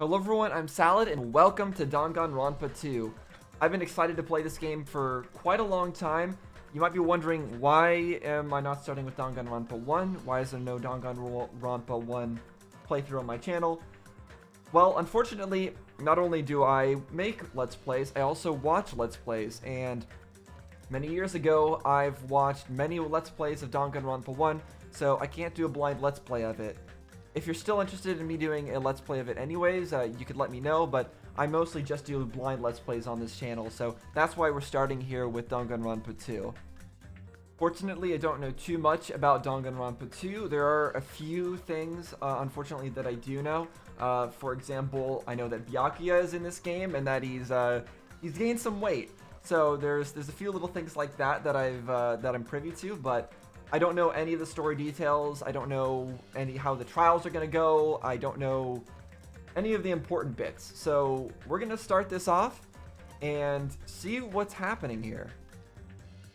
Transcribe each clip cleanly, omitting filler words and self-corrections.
Hello everyone, I'm Salad and welcome to Danganronpa 2. I've been excited to play this game for quite a long time. You might be wondering, why am I not starting with Danganronpa 1? Why is there no Danganronpa 1 playthrough on my channel? Well, unfortunately, not only do I make Let's Plays, I also watch Let's Plays, and many years ago, I've watched many Let's Plays of Danganronpa 1, so I can't do a blind Let's Play of it. If you're still interested in me doing a Let's Play of it anyways, you could let me know, but I mostly just do blind Let's Plays on this channel, so that's why we're starting here with Danganronpa 2. Fortunately, I don't know too much about Danganronpa 2. There are a few things, unfortunately, that I do know. For example, I know that Byakuya is in this game, and that he's gained some weight. So there's a few little things like that that I'm privy to, but I don't know any of the story details. I don't know how the trials are going to go. I don't know any of the important bits. So we're going to start this off and see what's happening here.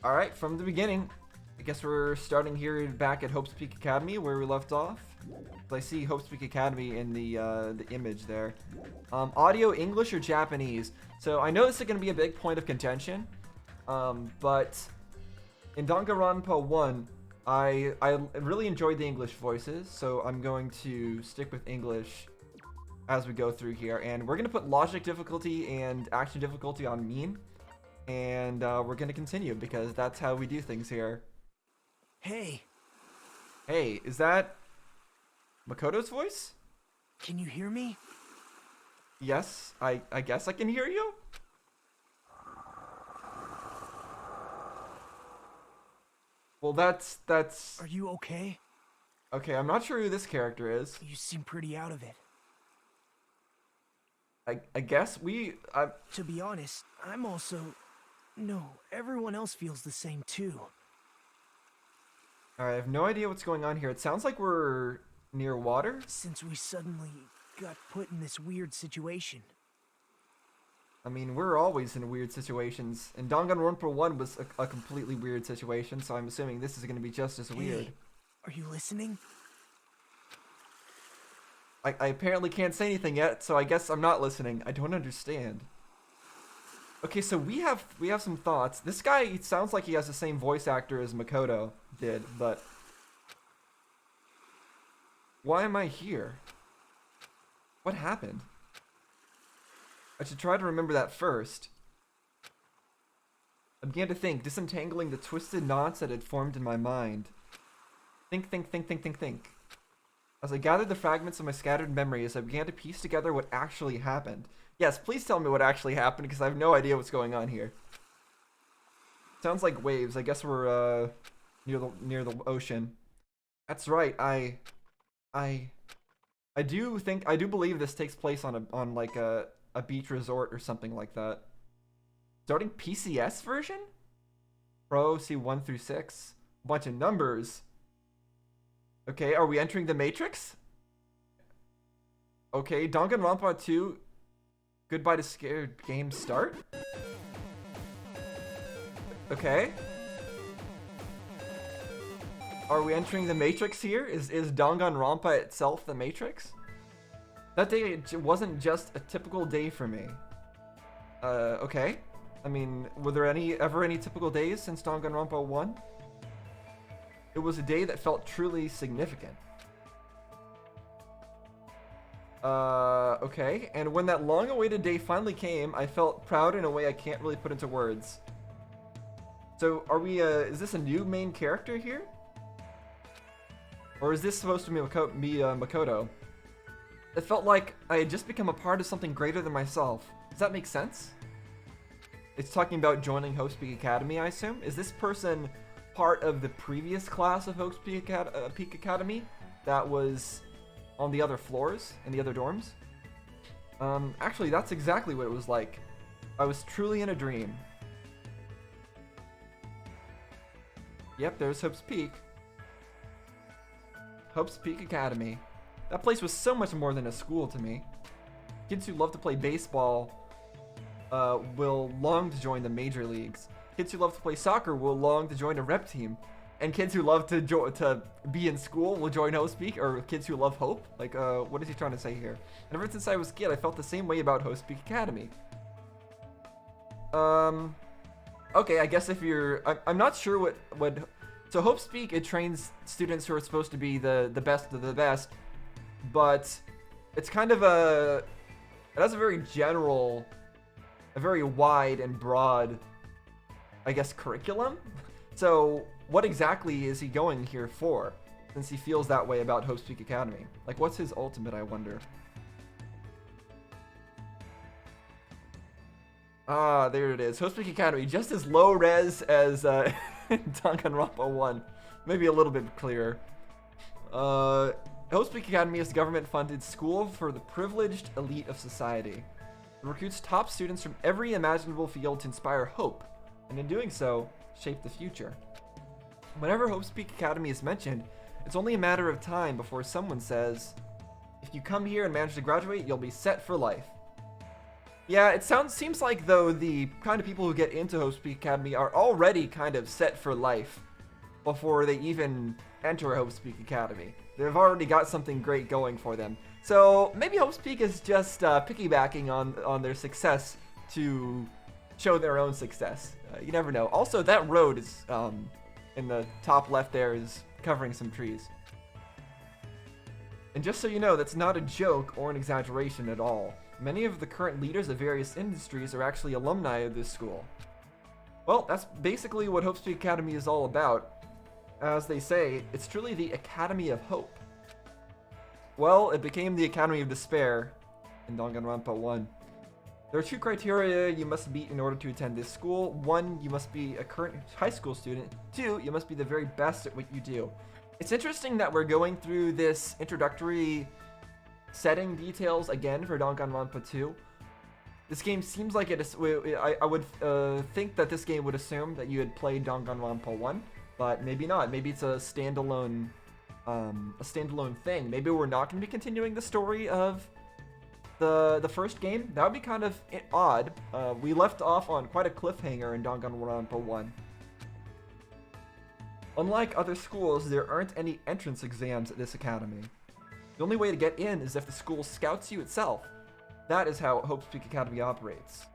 All right, from the beginning, I guess we're starting here back at Hope's Peak Academy where we left off. I see Hope's Peak Academy in the image there. Audio, English or Japanese? So I know this is going to be a big point of contention, but in Danganronpa 1, I really enjoyed the English voices, so I'm going to stick with English as we go through here. And we're going to put logic difficulty and action difficulty on mean. And we're going to continue because that's how we do things here. Hey. Hey, is that Makoto's voice? Can you hear me? Yes, I guess I can hear you. Well, that's... Are you okay? Okay, I'm not sure who this character is. You seem pretty out of it. I guess To be honest, I'm also... No, everyone else feels the same too. I have no idea what's going on here. It sounds like we're near water. Since we suddenly got put in this weird situation. I mean, we're always in weird situations. And Danganronpa 1 was a completely weird situation, so I'm assuming this is going to be just as weird. Are you listening? I apparently can't say anything yet, so I guess I'm not listening. I don't understand. Okay, so we have some thoughts. This guy, it sounds like he has the same voice actor as Makoto did, but why am I here? What happened? I should try to remember that first. I began to think, disentangling the twisted knots that had formed in my mind. Think. As I gathered the fragments of my scattered memories, I began to piece together what actually happened. Yes, please tell me what actually happened, because I have no idea what's going on here. Sounds like waves. I guess we're near the ocean. That's right. I do believe this takes place on like a beach resort or something like that. Starting PCS version? Pro, see 1 through 6. Bunch of numbers. Okay, are we entering the Matrix? Okay, Danganronpa 2. Goodbye to scared game start. Okay. Are we entering the Matrix here? Is Danganronpa itself the Matrix? That day wasn't just a typical day for me. Okay. I mean, were there ever any typical days since Danganronpa 1? It was a day that felt truly significant. Okay. And when that long-awaited day finally came, I felt proud in a way I can't really put into words. So, are we, is this a new main character here? Or is this supposed to be Makoto? It felt like I had just become a part of something greater than myself. Does that make sense? It's talking about joining Hope's Peak Academy, I assume? Is this person part of the previous class of Hope's Peak Academy that was on the other floors, in the other dorms? Actually, that's exactly what it was like. I was truly in a dream. Yep, there's Hope's Peak. Hope's Peak Academy. That place was so much more than a school to me. Kids who love to play baseball will long to join the major leagues. Kids who love to play soccer will long to join a rep team. And kids who love to be in school will join Hostpeak, or kids who love hope? Like, what is he trying to say here? And ever since I was a kid, I felt the same way about Hostpeak Academy. Okay, I guess if you're... I'm not sure what... So Hostpeak, it trains students who are supposed to be the best of the best, but it's kind of a... It has a very general, a very wide and broad, I guess, curriculum. So what exactly is he going here for, since he feels that way about Hostpeak Academy? Like, what's his ultimate, I wonder? Ah, there it is. Hostpeak Academy, just as low res as Danganronpa 1. Maybe a little bit clearer. Hostpeak Academy is a government-funded school for the privileged elite of society. It recruits top students from every imaginable field to inspire hope, and in doing so, shape the future. Whenever Hostpeak Academy is mentioned, it's only a matter of time before someone says, if you come here and manage to graduate, you'll be set for life. Yeah, it seems like, though, the kind of people who get into Hostpeak Academy are already kind of set for life before they even enter Hostpeak Academy. They've already got something great going for them. So maybe Hostpeak is just piggybacking on their success to show their own success. You never know. Also, that road is in the top left there is covering some trees. And just so you know, that's not a joke or an exaggeration at all. Many of the current leaders of various industries are actually alumni of this school. Well, that's basically what Hostpeak Academy is all about. As they say, it's truly the Academy of Hope. Well, it became the Academy of Despair in Danganronpa 1. There are 2 criteria you must meet in order to attend this school. 1, you must be a current high school student. 2, you must be the very best at what you do. It's interesting that we're going through this introductory setting details again for Danganronpa 2. This game seems like it is... I would think that this game would assume that you had played Danganronpa 1, but maybe not. Maybe it's a standalone thing. Maybe we're not going to be continuing the story of the first game. That would be kind of odd. We left off on quite a cliffhanger in Danganronpa 1. Unlike other schools, there aren't any entrance exams at this academy. The only way to get in is if the school scouts you itself. That is how Hostpeak Academy operates.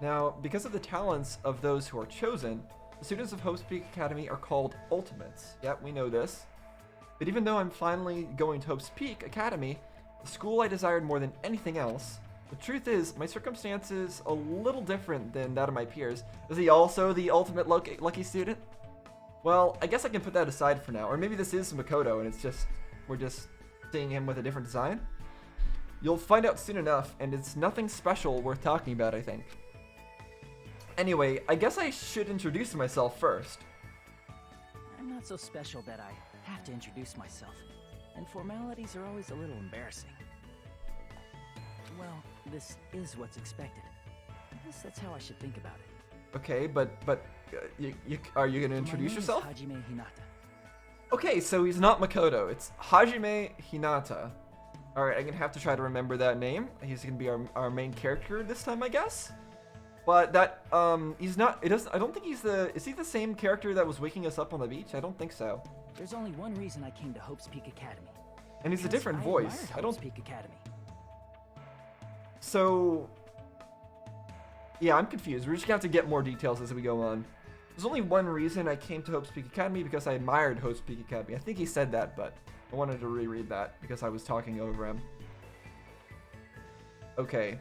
Now, because of the talents of those who are chosen, the students of Hostpeak Academy are called Ultimates. Yep, we know this. But even though I'm finally going to Hostpeak Academy, the school I desired more than anything else, the truth is, my circumstances a little different than that of my peers. Is he also the ultimate lucky student? Well, I guess I can put that aside for now. Or maybe this is Makoto and it's just, we're just seeing him with a different design? You'll find out soon enough, and it's nothing special worth talking about, I think. Anyway, I guess I should introduce myself first. I'm not so special that I have to introduce myself, and formalities are always a little embarrassing. Well, this is what's expected. I guess that's how I should think about it. Okay, but are you gonna introduce yourself? My name is Hajime Hinata. Okay, so he's not Makoto, it's Hajime Hinata. Alright, I'm gonna have to try to remember that name. He's gonna be our main character this time, I guess. But that, he's not, I don't think is he the same character that was waking us up on the beach? I don't think so. There's only one reason I came to Hostpeak Academy. And he's a different voice. I don't Hostpeak Academy. So, yeah, I'm confused. We're just gonna have to get more details as we go on. There's only one reason I came to Hostpeak Academy, because I admired Hostpeak Academy. I think he said that, but I wanted to reread that because I was talking over him. Okay.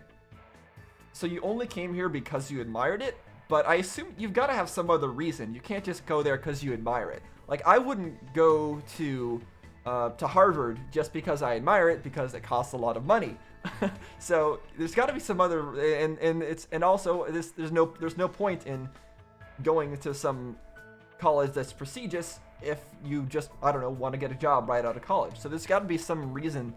So you only came here because you admired it, but I assume you've got to have some other reason. You can't just go there because you admire it. Like, I wouldn't go to Harvard just because I admire it, because it costs a lot of money. So there's got to be some other, and also there's no point in going to some college that's prestigious if you just, I don't know, want to get a job right out of college. So there's got to be some reason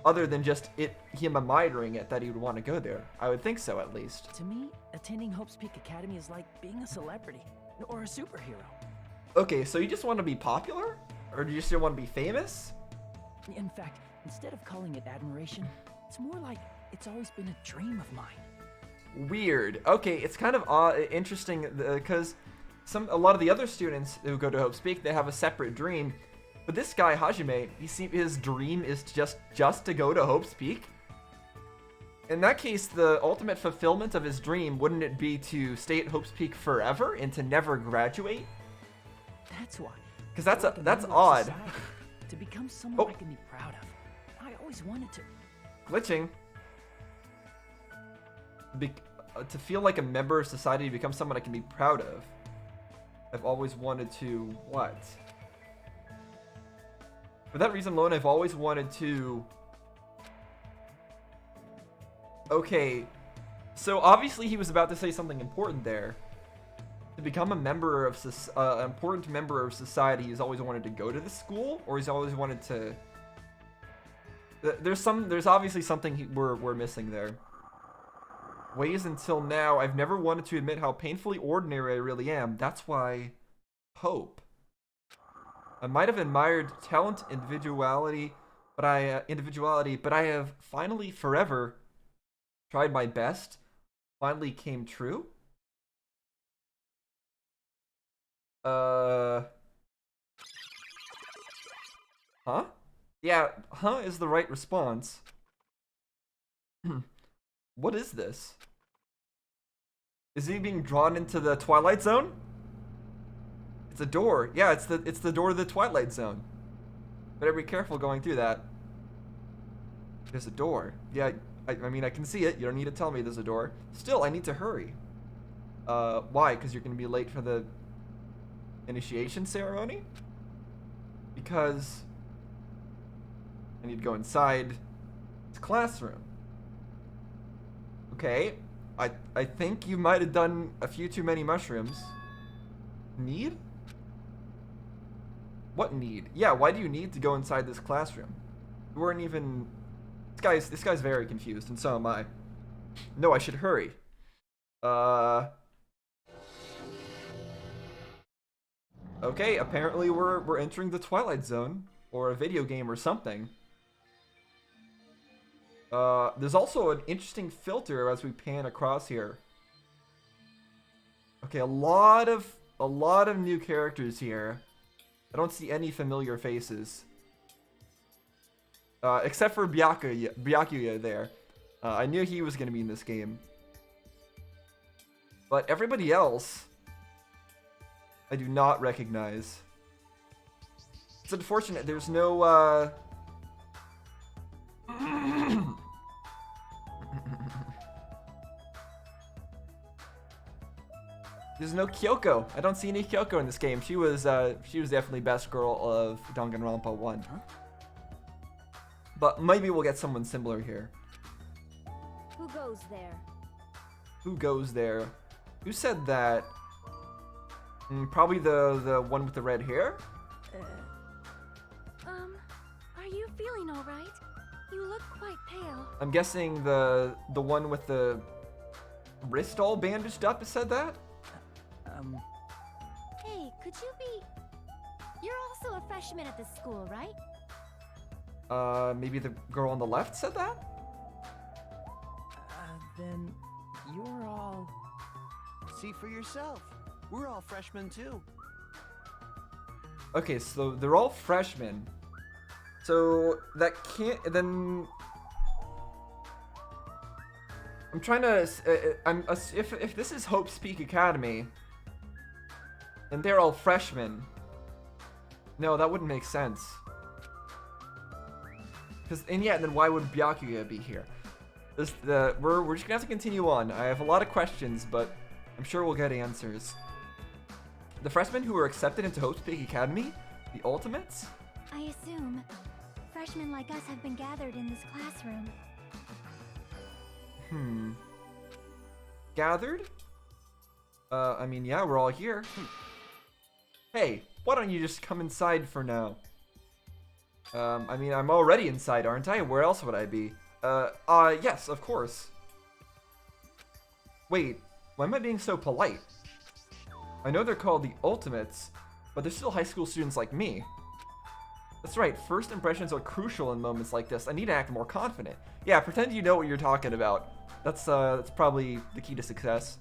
other than just him admiring it that he would want to go there. I would think so, at least. To me, attending Hostpeak Academy is like being a celebrity or a superhero. Okay, so you just want to be popular? Or do you just want to be famous? In fact, instead of calling it admiration, it's more like it's always been a dream of mine. Weird. Okay, it's kind of interesting because a lot of the other students who go to Hope's Peak, they have a separate dream. But this guy, Hajime, his dream is just to go to Hope's Peak? In that case, the ultimate fulfillment of his dream, wouldn't it be to stay at Hope's Peak forever and to never graduate? That's why. Because that's Member of odd. society, to become someone Oh. I can be proud of. I always wanted to. Glitching. To feel like a member of society, to become someone I can be proud of. I've always wanted to what? For that reason alone, I've always wanted to... Okay, so obviously he was about to say something important there. To become a member of an important member of society, he's always wanted to go to the school, or he's always wanted to. There's obviously something we're missing there. Ways until now, I've never wanted to admit how painfully ordinary I really am. That's why, hope. I might have admired talent, individuality, but I have finally, forever, tried my best. Finally came true. Huh? Yeah, huh is the right response. What is this? Is he being drawn into the Twilight Zone? It's a door. Yeah, it's the door to the Twilight Zone. Better be careful going through that. There's a door. Yeah, I mean, I can see it. You don't need to tell me there's a door. Still, I need to hurry. Why? Because you're going to be late for the initiation ceremony? Because I need to go inside this classroom. Okay, I think you might have done a few too many mushrooms. Need? What need? Yeah, why do you need to go inside this classroom? You weren't even... This guy's very confused, and so am I. No, I should hurry. Okay, apparently we're entering the Twilight Zone, or a video game or something. There's also an interesting filter as we pan across here. Okay, a lot of new characters here. I don't see any familiar faces. Except for Byakuya there. I knew he was gonna be in this game. But everybody else, I do not recognize. It's unfortunate, there's no, There's no Kyoko. I don't see any Kyoko in this game. She was definitely best girl of Danganronpa 1. Huh? But maybe we'll get someone similar here. Who goes there? Who goes there? Who said that? Probably the one with the red hair? Are you feeling alright? You look quite pale. I'm guessing the one with the wrist all bandaged up said that? Hey, could you be... You're also a freshman at this school, right? Maybe the girl on the left said that? Then you're all... See for yourself. We're all freshmen too. Okay, so they're all freshmen. So that can't then. I'm trying to. If this is Hope's Peak Academy, and they're all freshmen. No, that wouldn't make sense. Then why would Byakuya be here? We're just gonna have to continue on. I have a lot of questions, but I'm sure we'll get answers. The freshmen who were accepted into Hope's Peak Academy? The Ultimates? I assume freshmen like us have been gathered in this classroom. Gathered? I mean, yeah, we're all here. Hey, why don't you just come inside for now? I mean, I'm already inside, aren't I? Where else would I be? Yes, of course. Wait, why am I being so polite? I know they're called the Ultimates, but they're still high school students like me. That's right, first impressions are crucial in moments like this. I need to act more confident. Yeah, pretend you know what you're talking about. That's probably the key to success.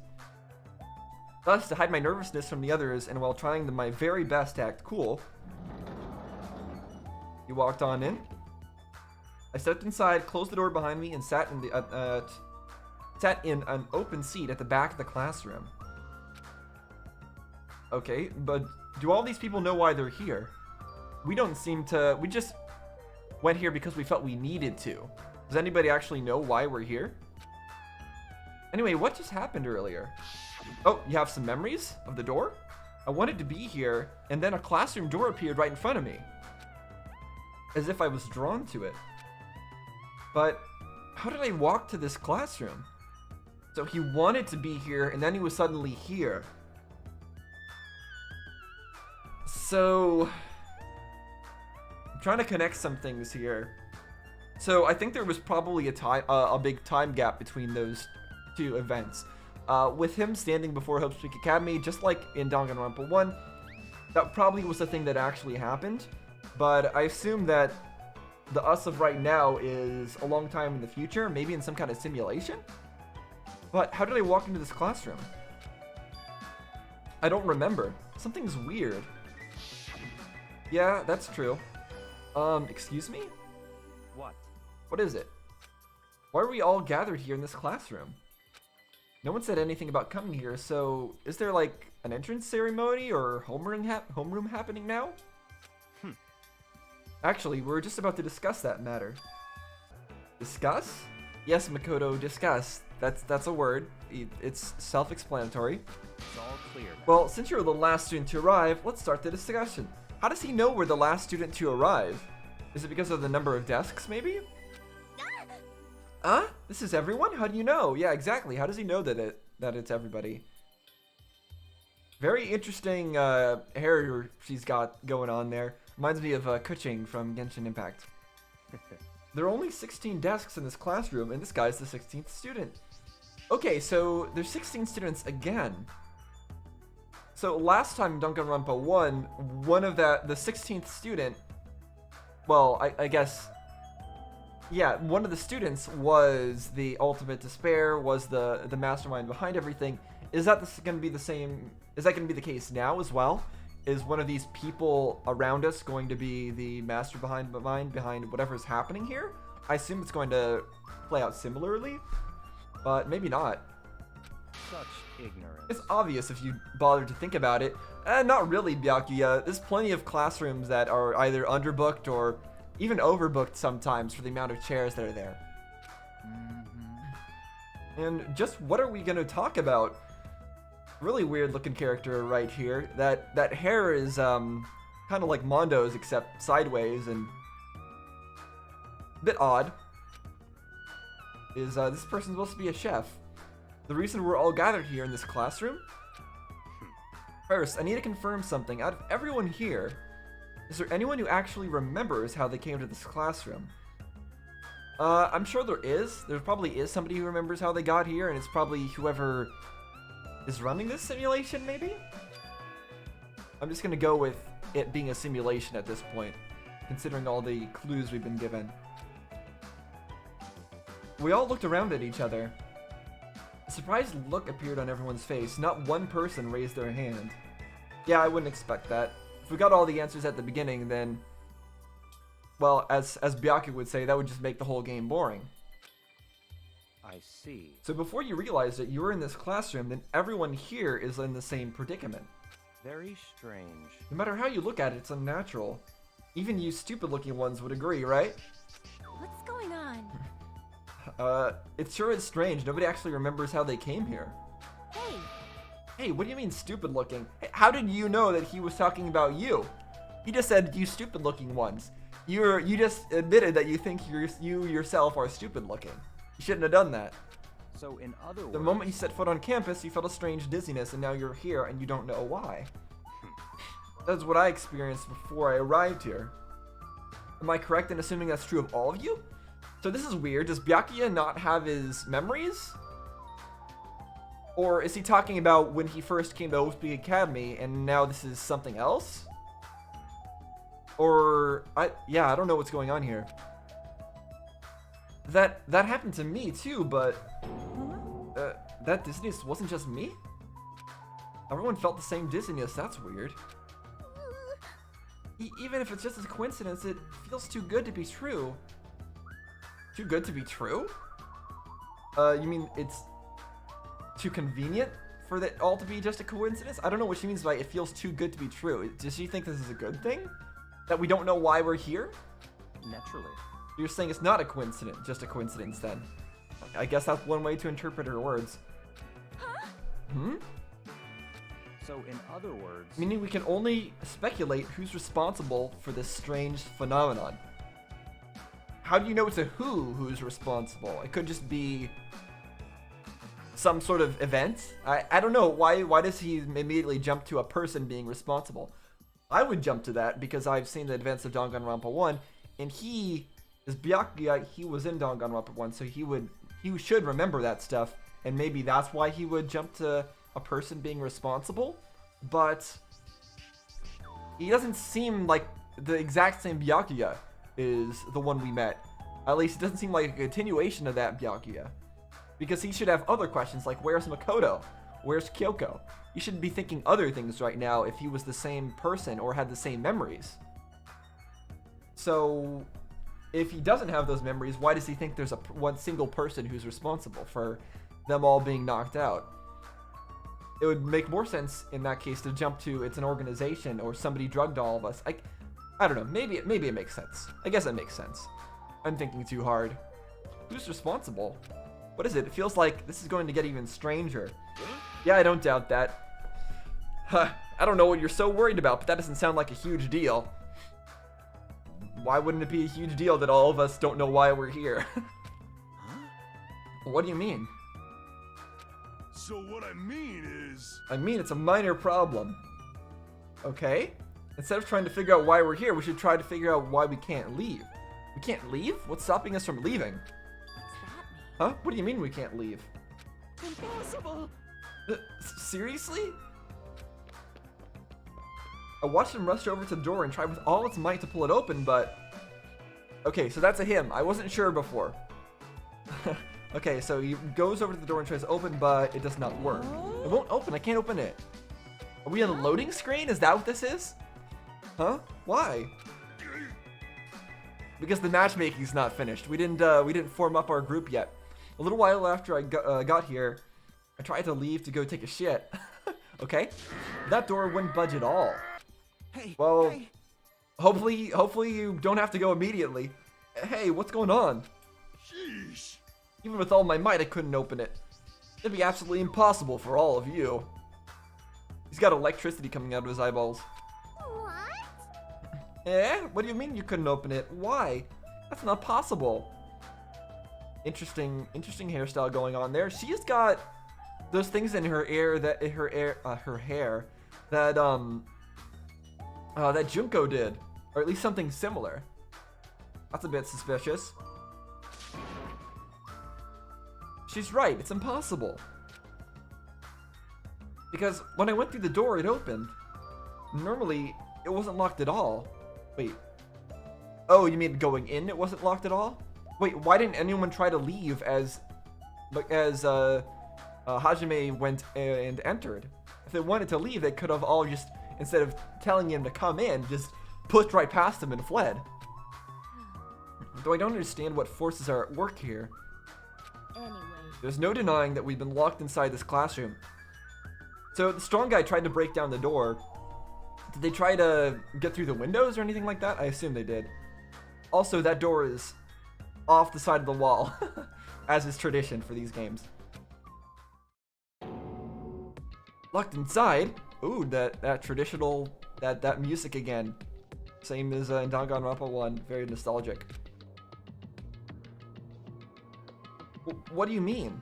Thus, to hide my nervousness from the others and while trying my very best to act cool, he walked on in. I stepped inside, closed the door behind me, and sat in an open seat at the back of the classroom. Okay, but do all these people know why they're here? We don't seem to. We just went here because we felt we needed to. Does anybody actually know why we're here? Anyway, what just happened earlier? Oh, you have some memories of the door? I wanted to be here, and then a classroom door appeared right in front of me. As if I was drawn to it. But how did I walk to this classroom? So he wanted to be here, and then he was suddenly here. So I'm trying to connect some things here. So I think there was probably a big time gap between those two events. With him standing before Hospice Academy, just like in Danganronpa 1, that probably was the thing that actually happened. But I assume that the us of right now is a long time in the future, maybe in some kind of simulation? But how did I walk into this classroom? I don't remember. Something's weird. Yeah, that's true. Excuse me? What? What is it? Why are we all gathered here in this classroom? No one said anything about coming here, so is there like an entrance ceremony or homeroom happening now? Actually, we're just about to discuss that matter. Discuss? Yes, Makoto, discuss. That's a word. It's self-explanatory. It's all clear now. Well, since you're the last student to arrive, let's start the discussion. How does he know we're the last student to arrive? Is it because of the number of desks, maybe? This is everyone? How do you know? Yeah, exactly. How does he know that it's everybody? Very interesting hair she's got going on there. Reminds me of Kuching from Genshin Impact. There are only 16 desks in this classroom, and this guy's the 16th student. Okay, so there's 16 students again. So last time in Danganronpa 1, the 16th student, well, I guess, yeah, one of the students was the ultimate despair, was the mastermind behind everything. Is that going to be the same? Is that going to be the case now as well? Is one of these people around us going to be the mastermind behind whatever's happening here? I assume it's going to play out similarly, but maybe not. Such ignorance. It's obvious if you bother to think about it. Not really, Byakuya. There's plenty of classrooms that are either underbooked or even overbooked sometimes for the amount of chairs that are there. And just what are we going to talk about? Really weird looking character right here. That hair is kind of like Mondo's except sideways and a bit odd. Is this person supposed to be a chef? The reason we're all gathered here in this classroom? First, I need to confirm something. Out of everyone here, is there anyone who actually remembers how they came to this classroom? I'm sure there is. There probably is somebody who remembers how they got here, and it's probably whoever is running this simulation, maybe? I'm just gonna go with it being a simulation at this point, considering all the clues we've been given. We all looked around at each other. A surprised look appeared on everyone's face. Not one person raised their hand. Yeah, I wouldn't expect that. If we got all the answers at the beginning, then, well, as Byaku would say, that would just make the whole game boring. I see. So before you realized that you were in this classroom, then everyone here is in the same predicament. Very strange. No matter how you look at it, it's unnatural. Even you stupid-looking ones would agree, right? What's going on? It sure is strange. Nobody actually remembers how they came here. Hey, Hey, what do you mean stupid-looking? Hey, how did you know that he was talking about you? He just said you stupid-looking ones. You just admitted that you think you yourself are stupid-looking. You shouldn't have done that. So in other words, The moment you set foot on campus, you felt a strange dizziness, and now you're here and you don't know why. That's what I experienced before I arrived here. Am I correct in assuming that's true of all of you? So this is weird. Does Byakuya not have his memories? Or is he talking about when he first came to Hospice Academy and now this is something else? Or, I don't know what's going on here. That happened to me too, but that dizziness wasn't just me? Everyone felt the same dizziness. That's weird. Even if it's just a coincidence, it feels too good to be true. Too good to be true? You mean it's too convenient for that all to be just a coincidence? I don't know what she means by it feels too good to be true. Does she think this is a good thing? That we don't know why we're here? Naturally. You're saying it's not a coincidence, just a coincidence then. I guess that's one way to interpret her words. Hmm? So in other words... Meaning we can only speculate who's responsible for this strange phenomenon. How do you know it's a who's responsible? It could just be some sort of event. I don't know. Why does he immediately jump to a person being responsible? I would jump to that because I've seen the events of Danganronpa 1, and he is Byakuya. He was in Danganronpa 1, so he should remember that stuff, and maybe that's why he would jump to a person being responsible. But he doesn't seem like the exact same Byakuya is the one we met. At least it doesn't seem like a continuation of that Byakuya. Because he should have other questions like, where's Makoto? Where's Kyoko? You should be thinking other things right now if he was the same person or had the same memories. So, if he doesn't have those memories, why does he think there's one single person who's responsible for them all being knocked out? It would make more sense in that case to jump to it's an organization or somebody drugged all of us. I don't know. Maybe it makes sense. I guess it makes sense. I'm thinking too hard. Who's responsible? What is it? It feels like this is going to get even stranger. Yeah, I don't doubt that. Huh. I don't know what you're so worried about, but that doesn't sound like a huge deal. Why wouldn't it be a huge deal that all of us don't know why we're here? What do you mean? So what I mean is... I mean, it's a minor problem. Okay? Instead of trying to figure out why we're here, we should try to figure out why we can't leave. We can't leave? What's stopping us from leaving? Huh? What do you mean we can't leave? Impossible! Seriously? I watched him rush over to the door and try with all its might to pull it open, but... Okay, so that's a him. I wasn't sure before. Okay, so he goes over to the door and tries to open, but it does not work. It won't open. I can't open it. Are we on a loading screen? Is that what this is? Huh? Why? Because the matchmaking's not finished. We didn't form up our group yet. A little while after I got here, I tried to leave to go take a shit. Okay? That door wouldn't budge at all. Hey, Well, hey. hopefully you don't have to go immediately. Hey, what's going on? Sheesh! Even with all my might, I couldn't open it. It'd be absolutely impossible for all of you. He's got electricity coming out of his eyeballs. What? Eh? What do you mean you couldn't open it? Why? That's not possible. Interesting hairstyle going on there. She's got those things in her hair that that Junko did, or at least something similar. That's a bit suspicious. She's right. It's impossible. Because when I went through the door, it opened. Normally, it wasn't locked at all. Wait. Oh, you mean going in? It wasn't locked at all? Wait, why didn't anyone try to leave as Hajime went and entered? If they wanted to leave, they could have all just, instead of telling him to come in, just pushed right past him and fled. Though I don't understand what forces are at work here. Anyway. There's no denying that we've been locked inside this classroom. So the strong guy tried to break down the door. Did they try to get through the windows or anything like that? I assume they did. Also, that door is off the side of the wall, as is tradition for these games. Locked inside? Ooh, that traditional, that music again. Same as in Danganronpa 1, very nostalgic. What do you mean?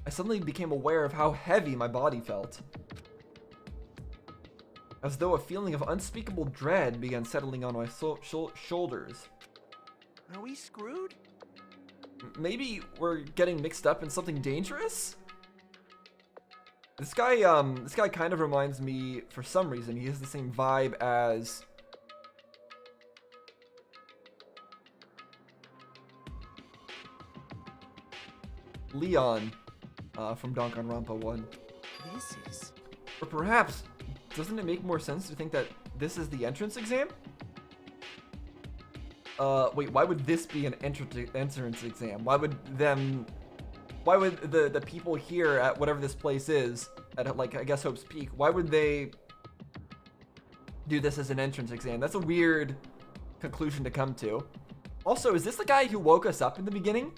I suddenly became aware of how heavy my body felt. As though a feeling of unspeakable dread began settling on my shoulders. Are we screwed? Maybe we're getting mixed up in something dangerous? This guy kind of reminds me, for some reason, he has the same vibe as... Leon from Danganronpa 1. This is Or perhaps, doesn't it make more sense to think that this is the entrance exam? Wait, why would this be an entrance exam? Why would the people here at whatever this place is, at like, I guess Hope's Peak, why would they do this as an entrance exam? That's a weird conclusion to come to. Also, is this the guy who woke us up in the beginning?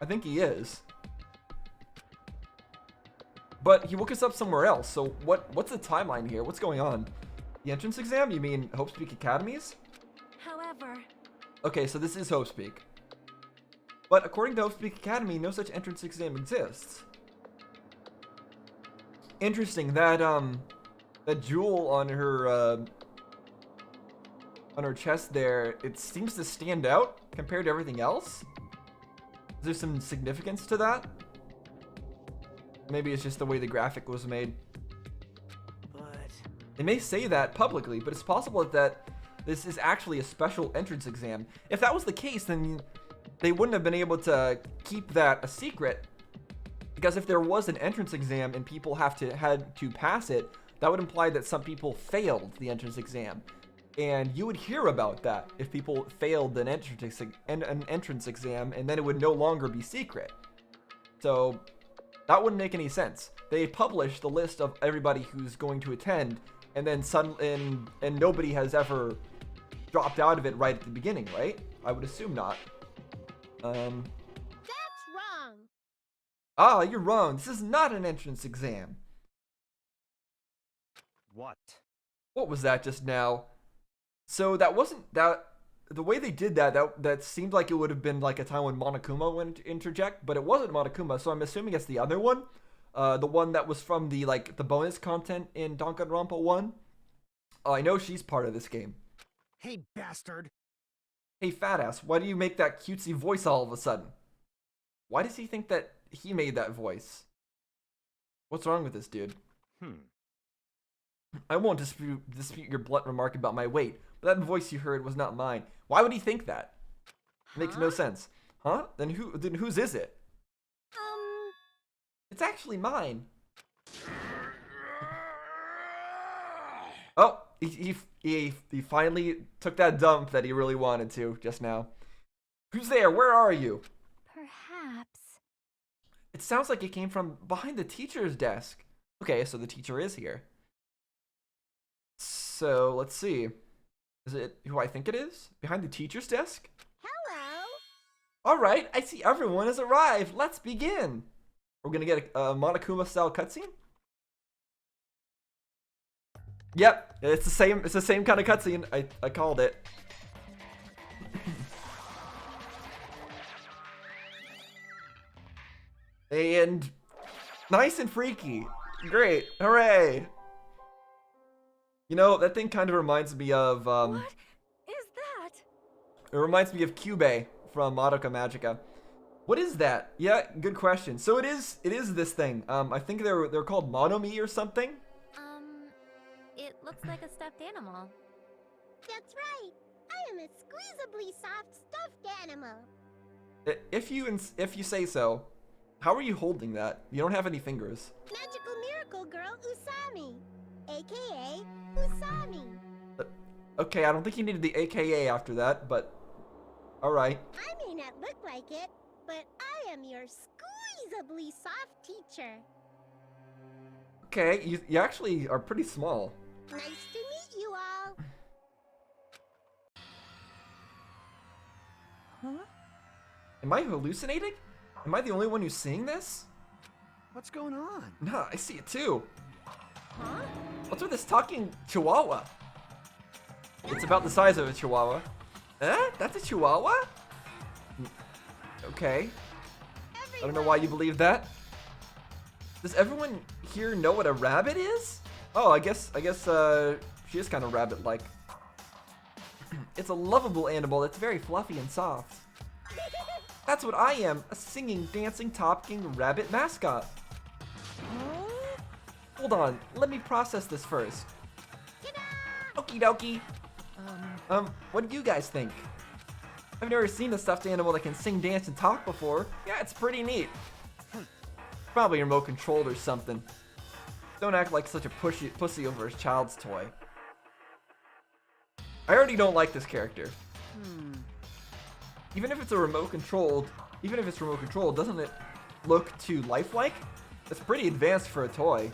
I think he is. But he woke us up somewhere else, so what's the timeline here? What's going on? The entrance exam? You mean Hope's Peak Academies? However... Okay, so this is Hope's Peak. But according to Hope's Peak Academy, no such entrance exam exists. Interesting, that jewel on her chest there, it seems to stand out compared to everything else. Is there some significance to that? Maybe it's just the way the graphic was made. But They may say that publicly, but it's possible that this is actually a special entrance exam. If that was the case, then they wouldn't have been able to keep that a secret. Because if there was an entrance exam and people had to pass it, that would imply that some people failed the entrance exam. And you would hear about that if people failed an entrance exam, and then it would no longer be secret. So that wouldn't make any sense. They published the list of everybody who's going to attend, and then and nobody has ever dropped out of it right at the beginning, right? I would assume not. That's wrong. Ah, you're wrong. This is not an entrance exam. what? What was that just now? So that wasn't that. The way they did that seemed like it would have been like a time when Monokuma went to interject, but it wasn't Monokuma, so I'm assuming it's the other one. The one that was from the bonus content in Danganronpa 1. I know she's part of this game. Hey, bastard! Hey, fat ass, why do you make that cutesy voice all of a sudden? Why does he think that he made that voice? What's wrong with this dude? I won't dispute your blunt remark about my weight, but that voice you heard was not mine. Why would he think that? Makes no sense. Huh? Then whose is it? It's actually mine. Oh, he finally took that dump that he really wanted to just now. Who's there? Where are you? Perhaps. It sounds like it came from behind the teacher's desk. Okay, so the teacher is here. So, let's see. Is it who I think it is? Behind the teacher's desk? Hello. Alright, I see everyone has arrived. Let's begin. We're gonna get a Monokuma-style cutscene? Yep, it's the same kind of cutscene. I called it. And nice and freaky. Great. Hooray. You know, that thing kind of reminds me of What is that? it reminds me of Cube from Madoka Magica. What is that? Yeah, good question. So it is this thing. I think they're called Monomi or something. It looks like a stuffed animal. That's right. I am a squeezably soft stuffed animal. If you say so. How are you holding that? You don't have any fingers. Magical miracle girl Usami, aka Usami. Okay, I don't think you needed the AKA after that, but alright. I may not look like it, but I am your squeezably soft teacher. Okay, you actually are pretty small. Nice to meet you all. Huh? Am I hallucinating? Am I the only one who's seeing this? What's going on? Nah, I see it too. Huh? What's with this talking chihuahua? It's about the size of a chihuahua. That's a chihuahua? Okay. I don't know why you believe that. Does everyone here know what a rabbit is? Oh, I guess she is kind of rabbit-like. It's a lovable animal that's very fluffy and soft. That's what I am, a singing, dancing, talking rabbit mascot. Hold on, let me process this first. Okie dokie. What do you guys think? I've never seen a stuffed animal that can sing, dance, and talk before. Yeah, it's pretty neat. Probably remote controlled or something. Don't act like such a pussy over his child's toy. I already don't like this character. Even if it's remote controlled, doesn't it look too lifelike? It's pretty advanced for a toy.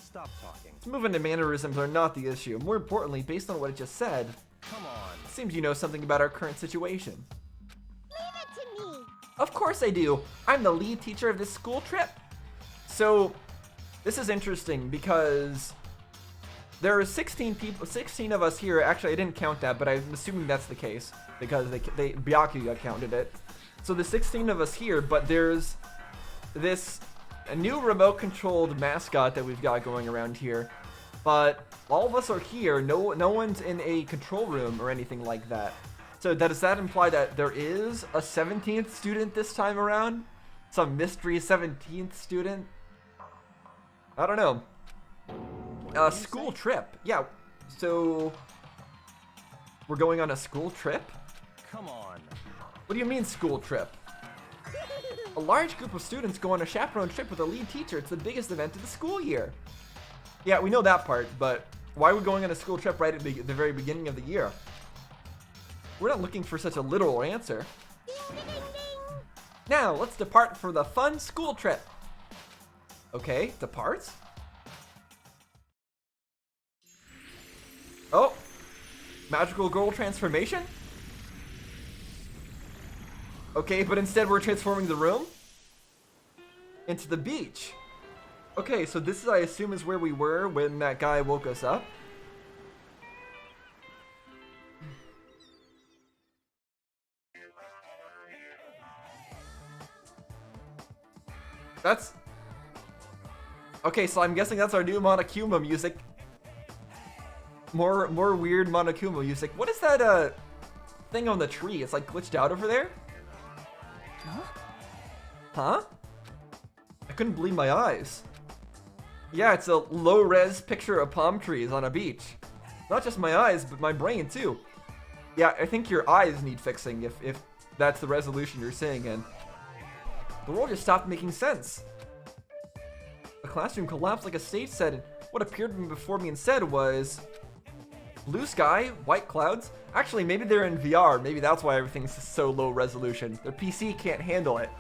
Stop talking. Its movement and mannerisms are not the issue. More importantly, based on what it just said, Come on. it seems you know something about our current situation. Leave it to me. Of course I do. I'm the lead teacher of this school trip. So, this is interesting because there are 16 people, 16 of us here. Actually, I didn't count that, but I'm assuming that's the case because Byakuya counted it. So the 16 of us here, but there's this a new remote-controlled mascot that we've got going around here. But all of us are here. No one's in a control room or anything like that. So does that imply that there is a 17th student this time around? Some mystery 17th student? I don't know. School trip. Yeah. So we're going on a school trip? Come on. What do you mean school trip? A large group of students go on a chaperone trip with a lead teacher. It's the biggest event of the school year. Yeah, we know that part, but why are we going on a school trip right at the very beginning of the year? We're not looking for such a literal answer. Ding, ding, ding. Now, let's depart for the fun school trip. Okay, depart? Oh, magical girl transformation? Okay, but instead we're transforming the room into the beach. Okay, so this is, I assume, is where we were when that guy woke us up. That's... Okay, so I'm guessing that's our new Monokuma music. More weird Monokuma music. What is that, thing on the tree? It's like glitched out over there? Huh? I couldn't believe my eyes. Yeah, it's a low-res picture of palm trees on a beach. Not just my eyes, but my brain too. Yeah, I think your eyes need fixing if that's the resolution you're seeing in. The world just stopped making sense. The classroom collapsed like a stage set, and what appeared before me instead was blue sky, white clouds. Actually, maybe they're in VR. Maybe that's why everything's so low resolution. Their PC can't handle it.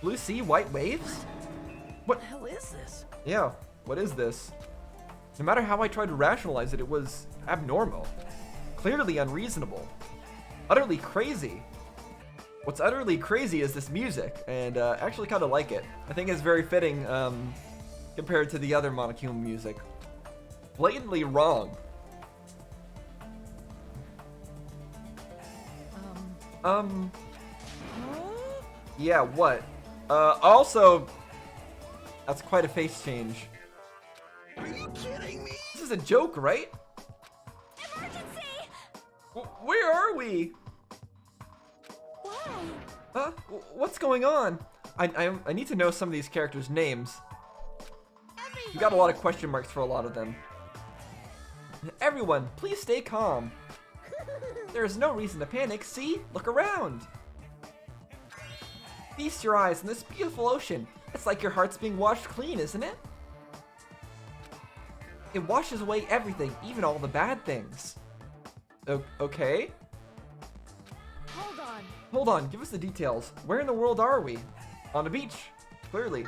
Blue sea, white waves? What the hell is this? Yeah, what is this? No matter how I tried to rationalize it, it was abnormal. Clearly unreasonable. Utterly crazy. What's utterly crazy is this music, and I actually kind of like it. I think it's very fitting compared to the other Monokuma music. Blatantly wrong. Yeah, what? Also, that's quite a face change. Are you kidding me? This is a joke, right? Emergency! Where are we? Why? Huh? What's going on? I need to know some of these characters' names. You got a lot of question marks for a lot of them. Everyone, please stay calm. There is no reason to panic. See? Look around. Feast your eyes on this beautiful ocean. It's like your heart's being washed clean, isn't it? It washes away everything, even all the bad things. Okay. Hold on, give us the details. Where in the world are we? On the beach, clearly.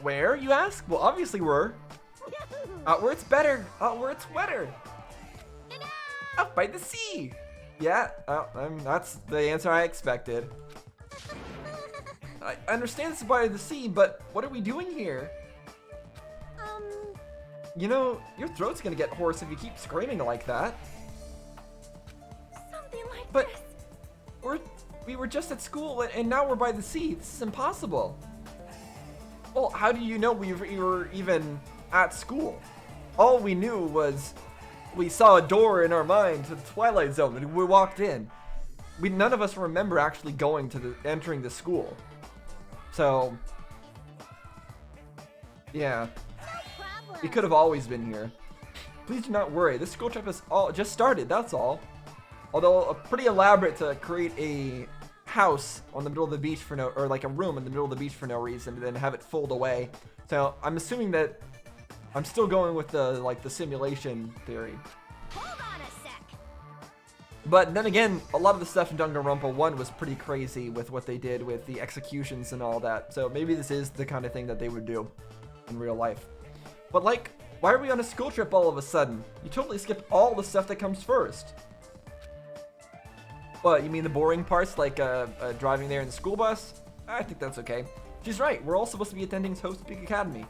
Where, you ask? Well, obviously we're out where it's better, out where it's wetter. Out by the sea. Yeah, that's the answer I expected. I understand it's by the sea, but what are we doing here? You know, your throat's gonna get hoarse if you keep screaming like that. Something like But this. we were just at school and now we're by the sea. This is impossible. Well, how do you know we were even at school? All we knew was we saw a door in our mind to the Twilight Zone and we walked in. None of us remember actually going to entering the school. So, yeah. We could have always been here. Please do not worry. This school trip has just started, that's all. Although pretty elaborate to create a house on the middle of the beach for no, or like a room in the middle of the beach for no reason, and then have it fold away So I'm assuming that I'm still going with the simulation theory. Hold on a sec. But then again, a lot of the stuff in Danganronpa 1 was pretty crazy with what they did with the executions and all that. So maybe this is the kind of thing that they would do in real life. But like, why are we on a school trip all of a sudden? You totally skipped all the stuff that comes first. What, you mean the boring parts like driving there in the school bus? I think that's okay. She's right, we're all supposed to be attending Hospice Academy.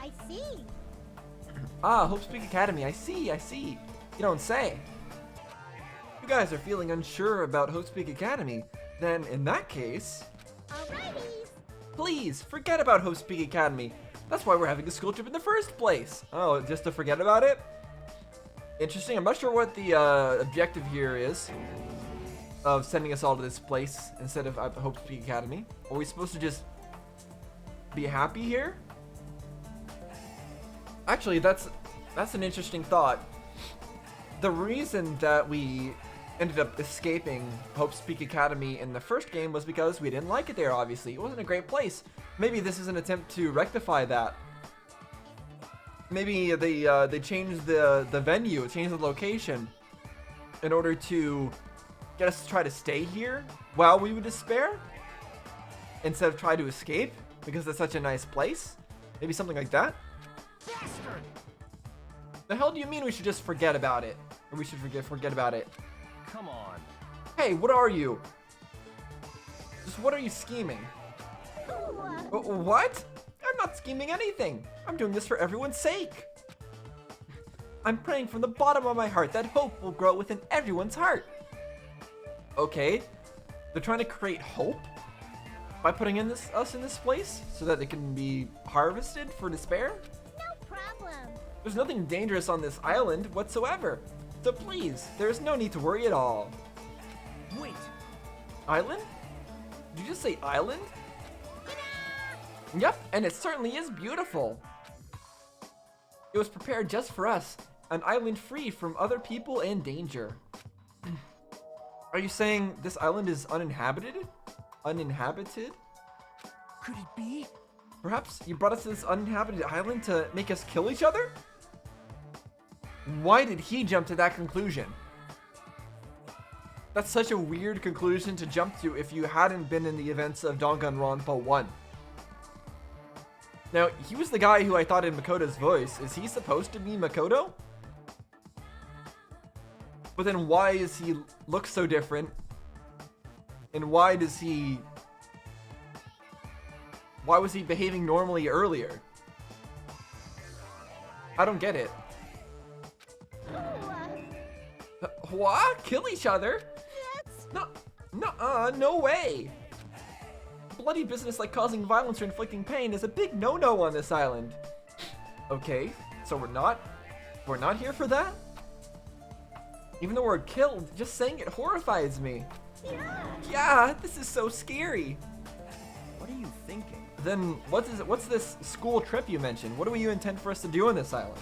I see. Ah, Hospice Academy, I see. You don't say. You guys are feeling unsure about Hospice Academy. Then, in that case... Alrighty. Please, forget about Hospice Academy. That's why we're having a school trip in the first place. Oh, just to forget about it? Interesting, I'm not sure what the objective here is of sending us all to this place instead of Hospice Academy. Are we supposed to just be happy here? Actually, that's an interesting thought. The reason that we ended up escaping Hospice Academy in the first game was because we didn't like it there, obviously. It wasn't a great place. Maybe this is an attempt to rectify that. Maybe they changed the venue, changed the location in order to get us to try to stay here while we would despair instead of try to escape because it's such a nice place. Maybe something like that. Bastard! The hell do you mean we should just forget about it? Or we should forget about it? Come on. Hey, what are you? Just what are you scheming? What? I'm not scheming anything. I'm doing this for everyone's sake. I'm praying from the bottom of my heart that hope will grow within everyone's heart. Okay, they're trying to create hope by putting us in this place so that it can be harvested for despair? No problem. There's nothing dangerous on this island whatsoever. So please, there's no need to worry at all. Wait, Island? Did you just say island? Yep, and it certainly is beautiful. It was prepared just for us, an island free from other people and danger. Are you saying this island is uninhabited? Uninhabited? could it be? Perhaps you brought us to this uninhabited island to make us kill each other? Why did he jump to that conclusion? That's such a weird conclusion to jump to if you hadn't been in the events of Danganronpa 1. Now, he was the guy who I thought in Makoto's voice. Is he supposed to be Makoto? But then why does he look so different? And why was he behaving normally earlier? I don't get it. What? Kill each other? No way. Bloody business like causing violence or inflicting pain is a big no-no on this island. Okay, so we're not here for that? Even though we're killed, just saying it horrifies me. Yeah, this is so scary. What are you thinking? Then what's this school trip you mentioned? What do you intend for us to do on this island?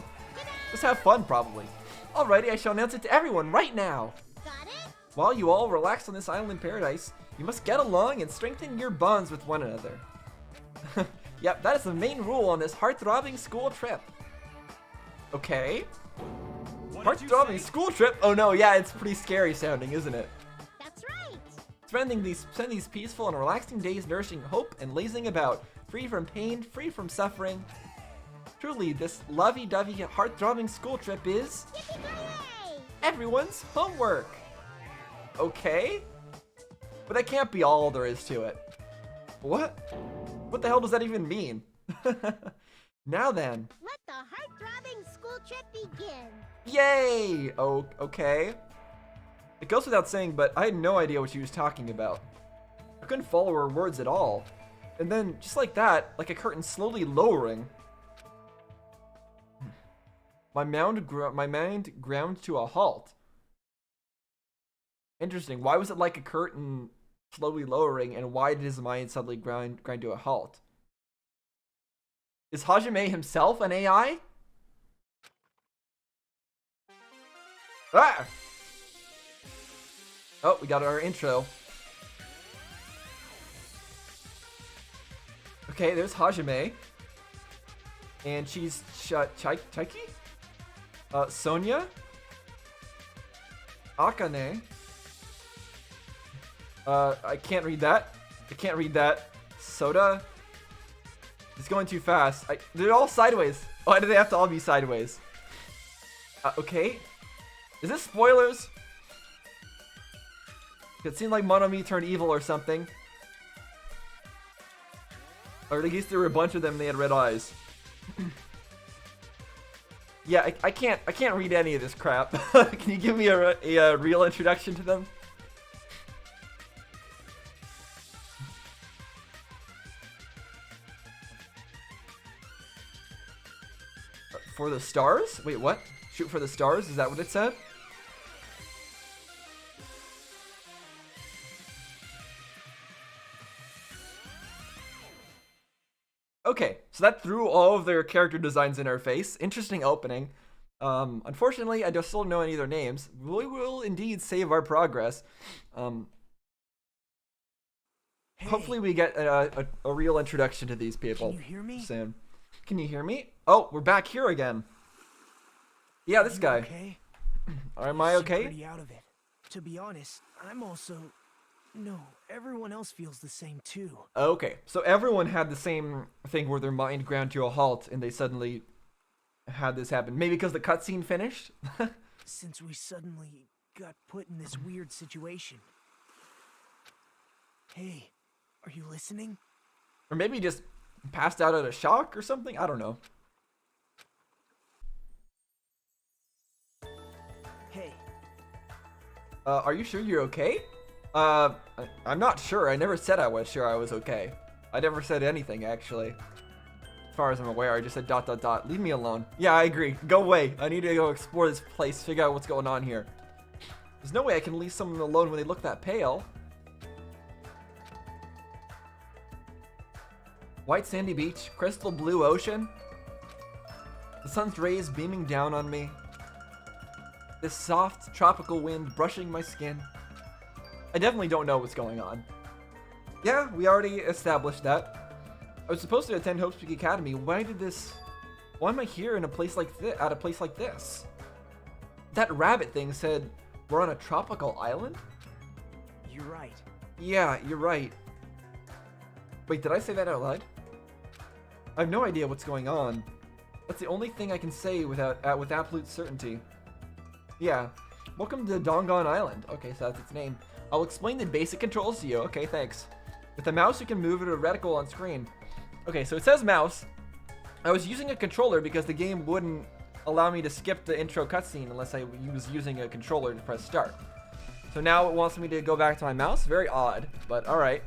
Just have fun, probably. Alrighty, I shall announce it to everyone right now. Got it? While you all relax on this island paradise, you must get along and strengthen your bonds with one another. Yep, that is the main rule on this heart-throbbing school trip. Okay. Heart-throbbing school trip? Oh no, yeah, it's pretty scary sounding, isn't it? That's right. Spend these peaceful and relaxing days nourishing hope and lazing about, free from pain, free from suffering. Truly, this lovey-dovey, heart-throbbing school trip is Yippee-ki-yay! everyone's homework. Okay? But that can't be all there is to it. What? What the hell does that even mean? Now then. Let the heart-throbbing school trip begin. Yay! Oh, okay. It goes without saying, but I had no idea what she was talking about. I couldn't follow her words at all. And then, just like that, like a curtain slowly lowering, my mind ground to a halt. Interesting. Why was it like a curtain slowly lowering, and why did his mind suddenly grind to a halt? Is Hajime himself an AI? Ah! Oh, we got our intro. Okay, there's Hajime. And she's Chaiki? Sonia? Akane? I can't read that. I can't read that. Soda? It's going too fast. They're all sideways. Why do they have to all be sideways? Okay. Is this spoilers? It seemed like Monomi turned evil or something. Or at least there were a bunch of them, they had red eyes. Yeah, I can't read any of this crap. Can you give me a real introduction to them? For the stars? Wait, what? Shoot for the stars? Is that what it said? Okay, so that threw all of their character designs in our face. Interesting opening. Unfortunately, I still don't know any of their names. We will indeed save our progress. Hopefully we get a real introduction to these people. Can you hear me? Soon. Can you hear me? Oh, we're back here again. Yeah, this guy. Okay? Am I okay? Pretty out of it. To be honest, I'm also... No, everyone else feels the same too. Okay, so everyone had the same thing where their mind ground to a halt and they suddenly had this happen. Maybe because the cutscene finished? Since we suddenly got put in this weird situation. Hey, are you listening? Or maybe just passed out at a shock or something? I don't know. Hey. Are you sure you're okay? I'm not sure. I never said I was sure I was okay. I never said anything, actually. As far as I'm aware, I just said ... Leave me alone. Yeah, I agree. Go away. I need to go explore this place, figure out what's going on here. There's no way I can leave someone alone when they look that pale. White sandy beach, crystal blue ocean. The sun's rays beaming down on me. This soft, tropical wind brushing my skin. I definitely don't know what's going on. Yeah, we already established that. I was supposed to attend Hospice Academy. Why am I here in a place like this? At a place like this? That rabbit thing said we're on a tropical island? You're right. Yeah, you're right. Wait, did I say that out loud? I have no idea what's going on. That's the only thing I can say with absolute certainty. Yeah. Welcome to Dangan Island. Okay, so that's its name. I'll explain the basic controls to you. Okay, thanks. With the mouse, you can move it a reticle on screen. Okay, so it says mouse. I was using a controller because the game wouldn't allow me to skip the intro cutscene unless I was using a controller to press start. So now it wants me to go back to my mouse. Very odd, but alright.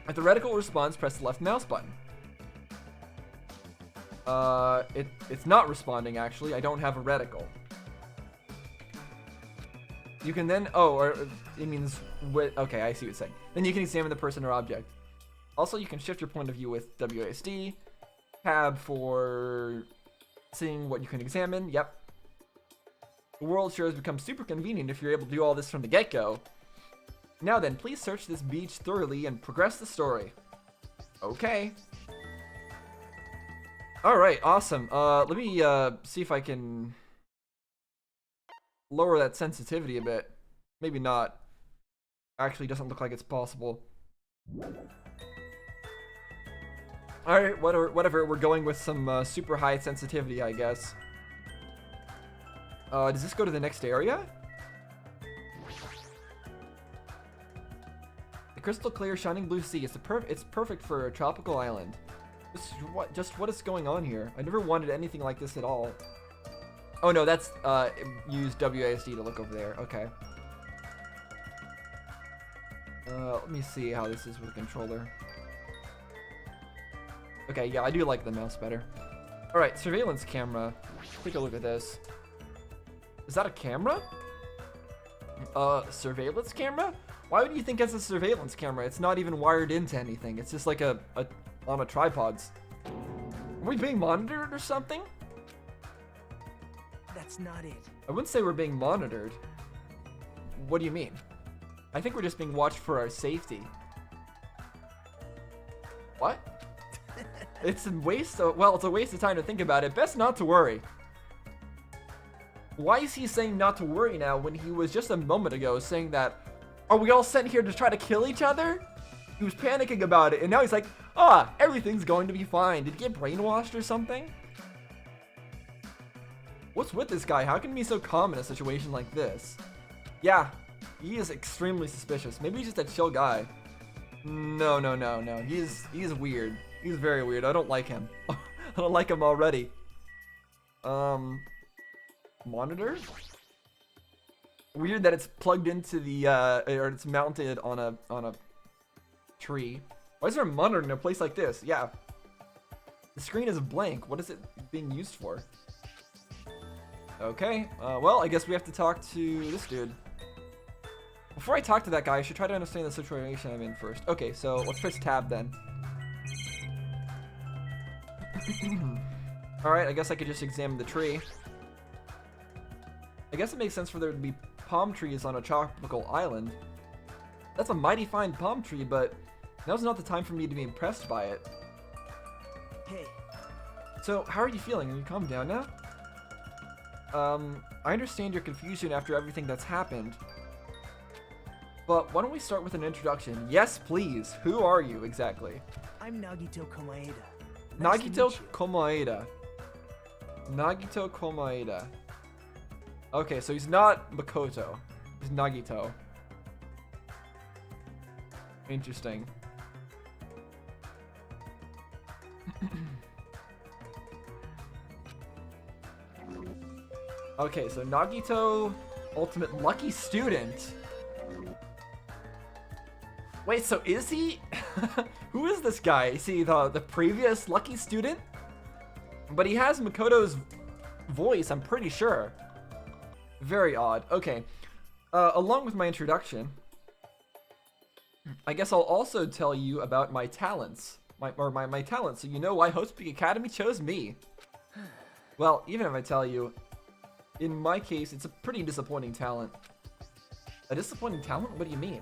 If the reticle responds, press the left mouse button. It's not responding, actually. I don't have a reticle. You can then, it means, okay, I see what it's saying. Then you can examine the person or object. Also, you can shift your point of view with WASD. Tab for seeing what you can examine, yep. The world sure has become super convenient if you're able to do all this from the get-go. Now then, please search this beach thoroughly and progress the story. Okay. Alright, awesome. Let me see if I can lower that sensitivity a bit. Maybe not. Actually, doesn't look like it's possible. Alright, whatever. We're going with some super high sensitivity, I guess. Does this go to the next area? The crystal clear, shining blue sea. It's perfect for a tropical island. Just what is going on here? I never wanted anything like this at all. Oh no, that's use WASD to look over there. Okay. Let me see how this is with a controller. Okay, yeah, I do like the mouse better. Alright, surveillance camera. Take a look at this. Is that a camera? Surveillance camera? Why would you think it's a surveillance camera? It's not even wired into anything. It's just like on a tripod. Are we being monitored or something? That's not it. I wouldn't say we're being monitored. What do you mean? I think we're just being watched for our safety. What? It's a waste of, well, it's a waste of time to think about it. Best not to worry. Why is he saying not to worry now when he was just a moment ago saying that, are we all sent here to try to kill each other? He was panicking about it, and now he's like, everything's going to be fine. Did he get brainwashed or something? What's with this guy? How can he be so calm in a situation like this? Yeah, he is extremely suspicious. Maybe he's just a chill guy. No. He's weird. He's very weird. I don't like him. I don't like him already. Monitor? Weird that it's plugged into the or it's mounted on a tree. Why is there a monitor in a place like this? Yeah. The screen is blank. What is it being used for? Okay. Well, I guess we have to talk to this dude. Before I talk to that guy, I should try to understand the situation I'm in first. Okay, so let's press tab then. Alright, I guess I could just examine the tree. I guess it makes sense for there to be palm trees on a tropical island. That's a mighty fine palm tree, but now's not the time for me to be impressed by it. Hey. So, how are you feeling? Are you calm down now? I understand your confusion after everything that's happened. But why don't we start with an introduction? Yes, please. Who are you exactly? I'm Nagito Komaeda. Nice to Nagito meet you. Komaeda. Nagito Komaeda. Okay, so he's not Makoto. He's Nagito. Interesting. Okay, so Nagito, ultimate lucky student. Wait, so is he? Who is this guy? Is he the previous lucky student? But he has Makoto's voice, I'm pretty sure. Very odd. Okay. Along with my introduction, I guess I'll also tell you about my talents. My talents, so you know why Hospice Academy chose me. Well, even if I tell you, in my case, it's a pretty disappointing talent. A disappointing talent? What do you mean?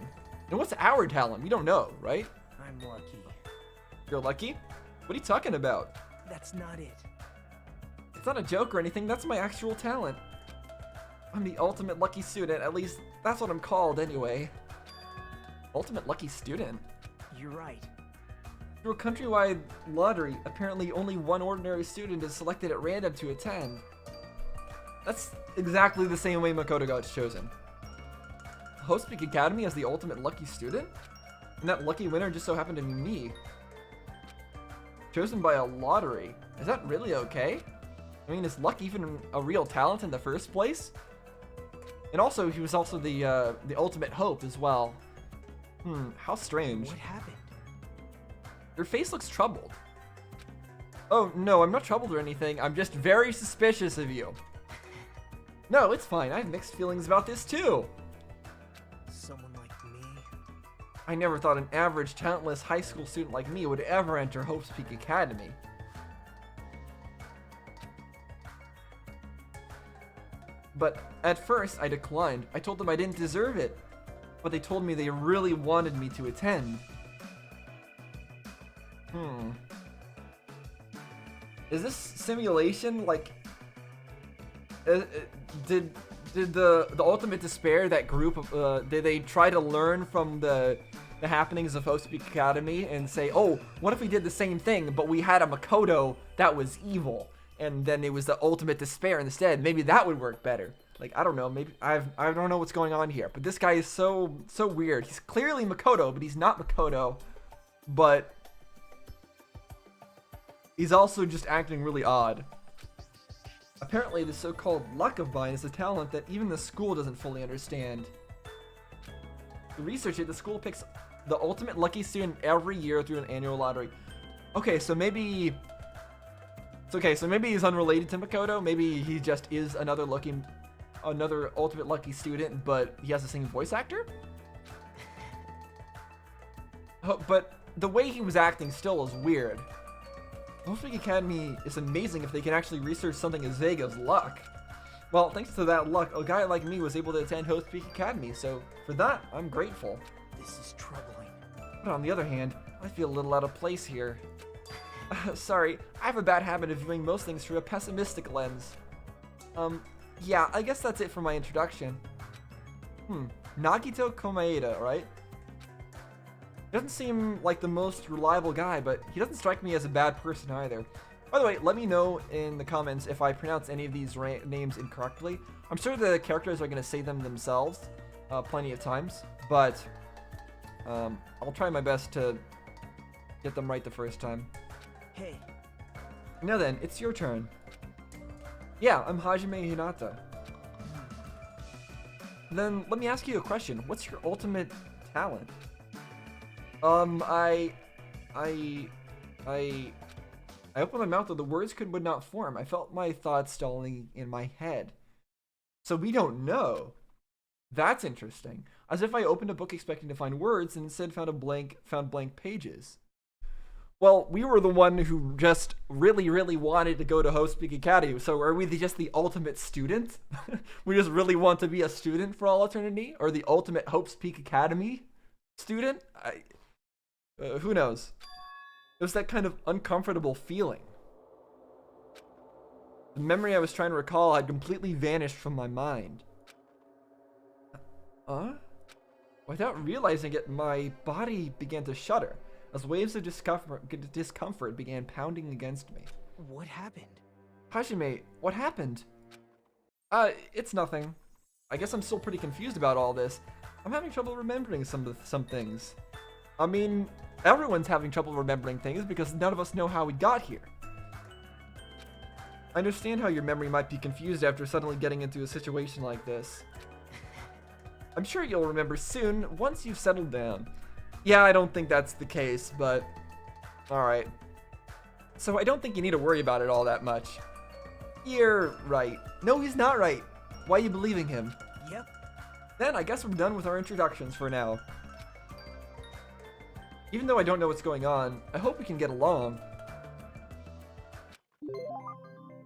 And what's our talent? We don't know, right? I'm lucky. You're lucky? What are you talking about? That's not it. It's not a joke or anything, that's my actual talent. I'm the ultimate lucky student, at least that's what I'm called anyway. Ultimate lucky student? You're right. Through a countrywide lottery, apparently only one ordinary student is selected at random to attend. That's exactly the same way Makoto got chosen. Hospice Academy as the ultimate lucky student? And that lucky winner just so happened to be me. Chosen by a lottery. Is that really okay? I mean, is luck even a real talent in the first place? And also, he was also the ultimate hope as well. How strange. What happened? Your face looks troubled. Oh, no, I'm not troubled or anything. I'm just very suspicious of you. No, it's fine. I have mixed feelings about this too. Someone like me? I never thought an average, talentless high school student like me would ever enter Hope's Peak Academy. But at first, I declined. I told them I didn't deserve it. But they told me they really wanted me to attend. Is this simulation, like... did the ultimate despair, that group, did they try to learn from the happenings of Hospice Academy and say, oh, what if we did the same thing, but we had a Makoto that was evil, and then it was the ultimate despair instead? Maybe that would work better. Like, I don't know, maybe I don't know what's going on here, but this guy is so weird. He's clearly Makoto, but he's not Makoto, but he's also just acting really odd. Apparently, the so-called luck of mine is a talent that even the school doesn't fully understand. To research it, the school picks the ultimate lucky student every year through an annual lottery. Okay, so maybe... so maybe he's unrelated to Makoto. Maybe he just is another ultimate lucky student, but he has the same voice actor? But the way he was acting still is weird. Hospice Academy is amazing if they can actually research something as vague as luck. Well, thanks to that luck, a guy like me was able to attend Hospice Academy, so for that, I'm grateful. This is troubling. But on the other hand, I feel a little out of place here. Sorry, I have a bad habit of viewing most things through a pessimistic lens. Yeah, I guess that's it for my introduction. Nagito Komaeda, right? Doesn't seem like the most reliable guy, but he doesn't strike me as a bad person either. By the way, let me know in the comments if I pronounce any of these names incorrectly. I'm sure the characters are going to say them themselves plenty of times, but I'll try my best to get them right the first time. Hey, Now then, it's your turn. Yeah, I'm Hajime Hinata. Then let me ask you a question. What's your ultimate talent? I opened my mouth, though the words would not form. I felt my thoughts stalling in my head. So we don't know. That's interesting. As if I opened a book expecting to find words and instead found blank pages. Well, we were the one who just really wanted to go to Hospice Academy. So are we just the ultimate student? We just really want to be a student for all eternity? Or the ultimate Hospice Academy student? Who knows? It was that kind of uncomfortable feeling. The memory I was trying to recall had completely vanished from my mind. Without realizing it, my body began to shudder as waves of discomfort began pounding against me. what happened? Hajime, what happened? It's nothing. I guess I'm still pretty confused about all this. I'm having trouble remembering some things. I mean, everyone's having trouble remembering things because none of us know how we got here. I understand how your memory might be confused after suddenly getting into a situation like this. I'm sure you'll remember soon, once you've settled down. Yeah, I don't think that's the case, but alright. So I don't think you need to worry about it all that much. You're right. No, he's not right. Why are you believing him? Yep. Then I guess we're done with our introductions for now. Even though I don't know what's going on, I hope we can get along.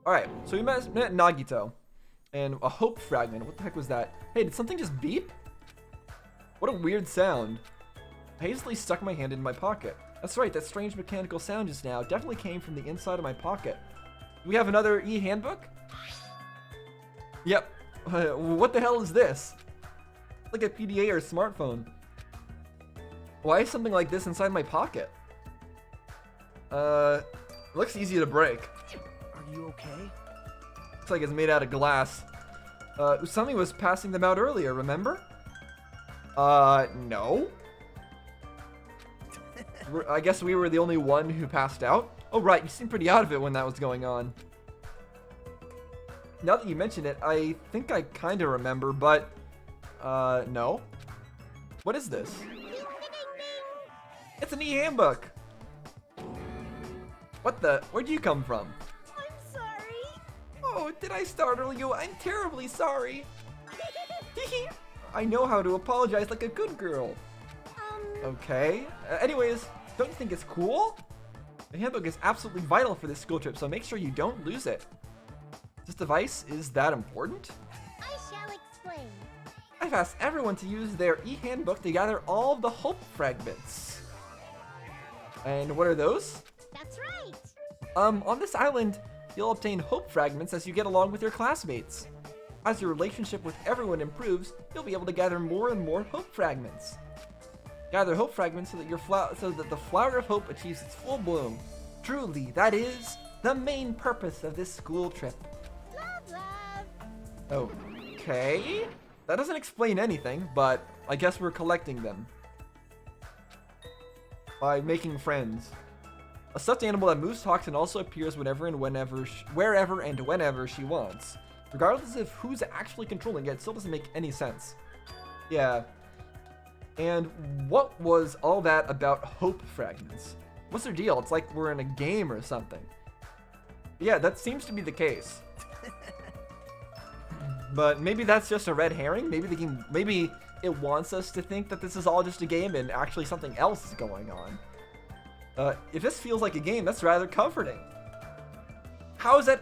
Alright, so we met Nagito. And a hope fragment. What the heck was that? Hey, did something just beep? What a weird sound. I hastily stuck my hand in my pocket. That's right, that strange mechanical sound just now definitely came from the inside of my pocket. Do we have another e-handbook? Yep. What the hell is this? Like a PDA or a smartphone. Why is something like this inside my pocket? Looks easy to break. Are you okay? Looks like it's made out of glass. Usami was passing them out earlier, remember? No. I guess we were the only one who passed out. Oh, right, you seemed pretty out of it when that was going on. Now that you mention it, I think I kind of remember, but, no. What is this? It's an e-handbook. What the? Where'd you come from? I'm sorry. Oh, did I startle you? I'm terribly sorry. I know how to apologize like a good girl. Okay. Anyways, don't you think it's cool? The handbook is absolutely vital for this school trip, so make sure you don't lose it. This device is that important? I shall explain. I've asked everyone to use their e-handbook to gather all of the hope fragments. And what are those? That's right. On this island, you'll obtain hope fragments as you get along with your classmates. As your relationship with everyone improves, you'll be able to gather more and more hope fragments. Gather hope fragments so that the flower of hope achieves its full bloom. Truly, that is the main purpose of this school trip. Love, love. Okay. That doesn't explain anything, but I guess we're collecting them. By making friends. A stuffed animal that moves, talks, and also appears wherever and whenever she wants. Regardless of who's actually controlling it, still doesn't make any sense. Yeah. And what was all that about hope fragments? What's their deal? It's like we're in a game or something. Yeah, that seems to be the case. But maybe that's just a red herring. Maybe it wants us to think that this is all just a game and actually something else is going on. If this feels like a game, that's rather comforting. How is that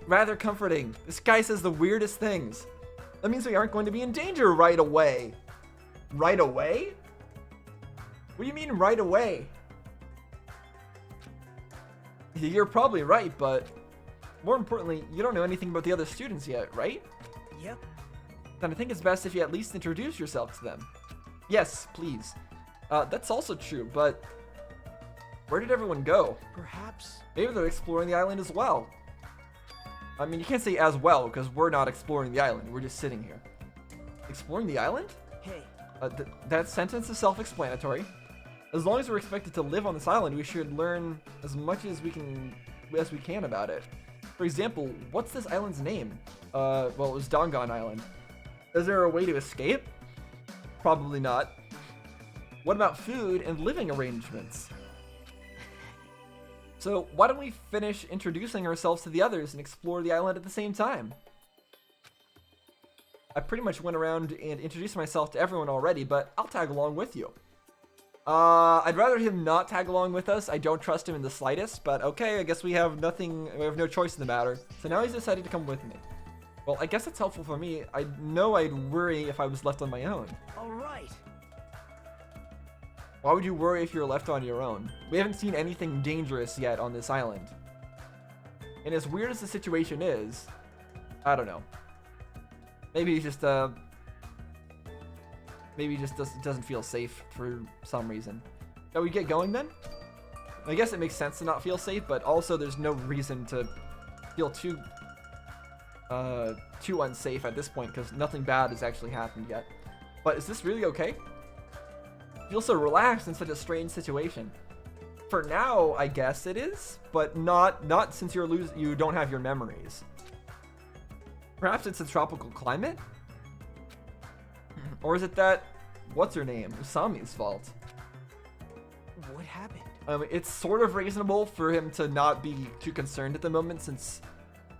rather comforting? This guy says the weirdest things. That means we aren't going to be in danger right away. Right away? What do you mean right away? You're probably right, but more importantly, you don't know anything about the other students yet, right? Yep. Then I think it's best if you at least introduce yourself to them. Yes, please. That's also true, but where did everyone go? Perhaps. Maybe they're exploring the island as well. I mean, you can't say as well, because we're not exploring the island. We're just sitting here. Exploring the island? Hey, That sentence is self-explanatory. As long as we're expected to live on this island, we should learn as much as we can about it. For example, what's this island's name? Well, it was Dangan Island. Is there a way to escape? Probably not. What about food and living arrangements? So why don't we finish introducing ourselves to the others and explore the island at the same time? I pretty much went around and introduced myself to everyone already, but I'll tag along with you. I'd rather him not tag along with us. I don't trust him in the slightest, but okay, I guess we have no choice in the matter. So now he's decided to come with me. Well, I guess it's helpful for me. I know I'd worry if I was left on my own. all right. Why would you worry if you're left on your own? We haven't seen anything dangerous yet on this island. And as weird as the situation is, I don't know. Maybe he just doesn't feel safe for some reason. Shall we get going then? I guess it makes sense to not feel safe, but also there's no reason to feel too unsafe at this point because nothing bad has actually happened yet. But is this really okay? I feel so relaxed in such a strange situation. For now, I guess it is, but not since you don't have your memories. Perhaps it's a tropical climate? Or is it that, what's her name, Usami's fault? What happened? It's sort of reasonable for him to not be too concerned at the moment since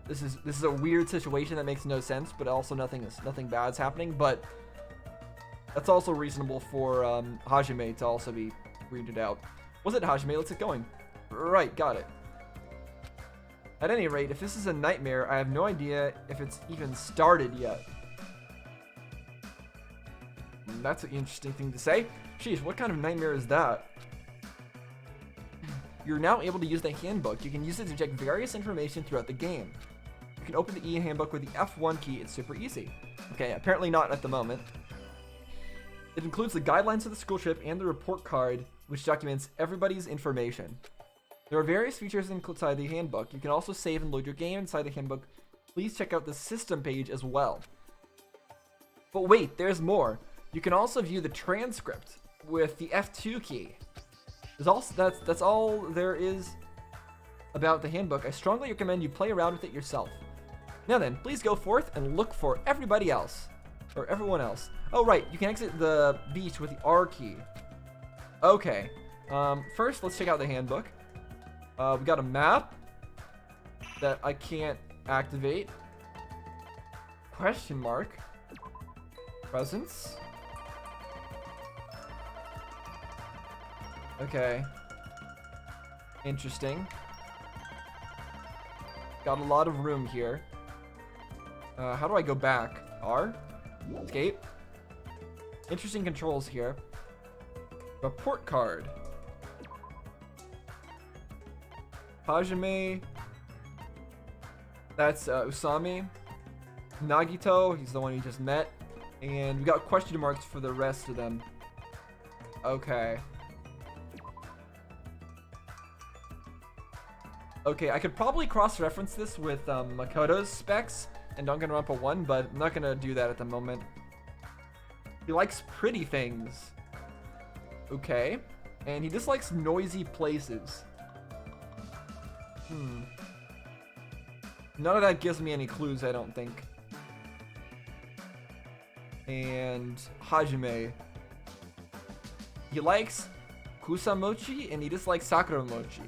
this is a weird situation that makes no sense, but also nothing bad's happening, but that's also reasonable for Hajime to also be weirded out. Was it Hajime? Let's get going. Right, got it. At any rate, if this is a nightmare, I have no idea if it's even started yet. That's an interesting thing to say. Sheesh, what kind of nightmare is that? You're now able to use the handbook. You can use it to check various information throughout the game. You can open the e-handbook with the F1 key. It's super easy. Okay, apparently not at the moment. It includes the guidelines of the school trip and the report card, which documents everybody's information. There are various features inside the handbook. You can also save and load your game inside the handbook. Please check out the system page as well. But wait, there's more. You can also view the transcript with the F2 key. That's all there is about the handbook. I strongly recommend you play around with it yourself. Now then, please go forth and look for everybody else. Or everyone else. Oh right, you can exit the beach with the R key. Okay. First, let's check out the handbook. We got a map that I can't activate. Question mark. Presents. Okay. Interesting. Got a lot of room here. How do I go back? R? Escape. Interesting controls here. Report card. Hajime. That's Usami. Nagito, he's the one you just met. And we got question marks for the rest of them. Okay. Okay, I could probably cross-reference this with Makoto's specs and Danganronpa 1, but I'm not gonna do that at the moment. He likes pretty things. Okay. And he dislikes noisy places. None of that gives me any clues, I don't think. And Hajime. He likes Kusamochi and he dislikes Sakura mochi.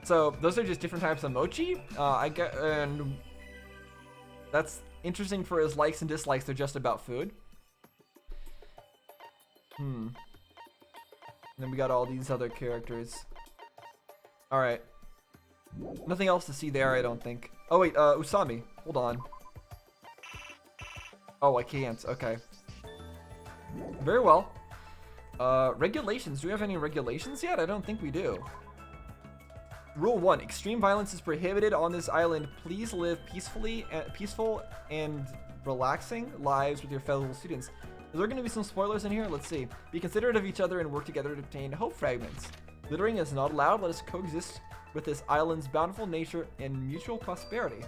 So those are just different types of mochi. And that's interesting for his likes and dislikes. They're just about food. And then we got all these other characters. All right. Nothing else to see there, I don't think. Oh wait, Usami. Hold on. Oh, I can't. Okay. Very well. Regulations. Do we have any regulations yet? I don't think we do. Rule 1. Extreme violence is prohibited on this island. Please live peaceful and relaxing lives with your fellow students. Is there going to be some spoilers in here? Let's see. Be considerate of each other and work together to obtain hope fragments. Littering is not allowed. Let us coexist with this island's bountiful nature and mutual prosperity.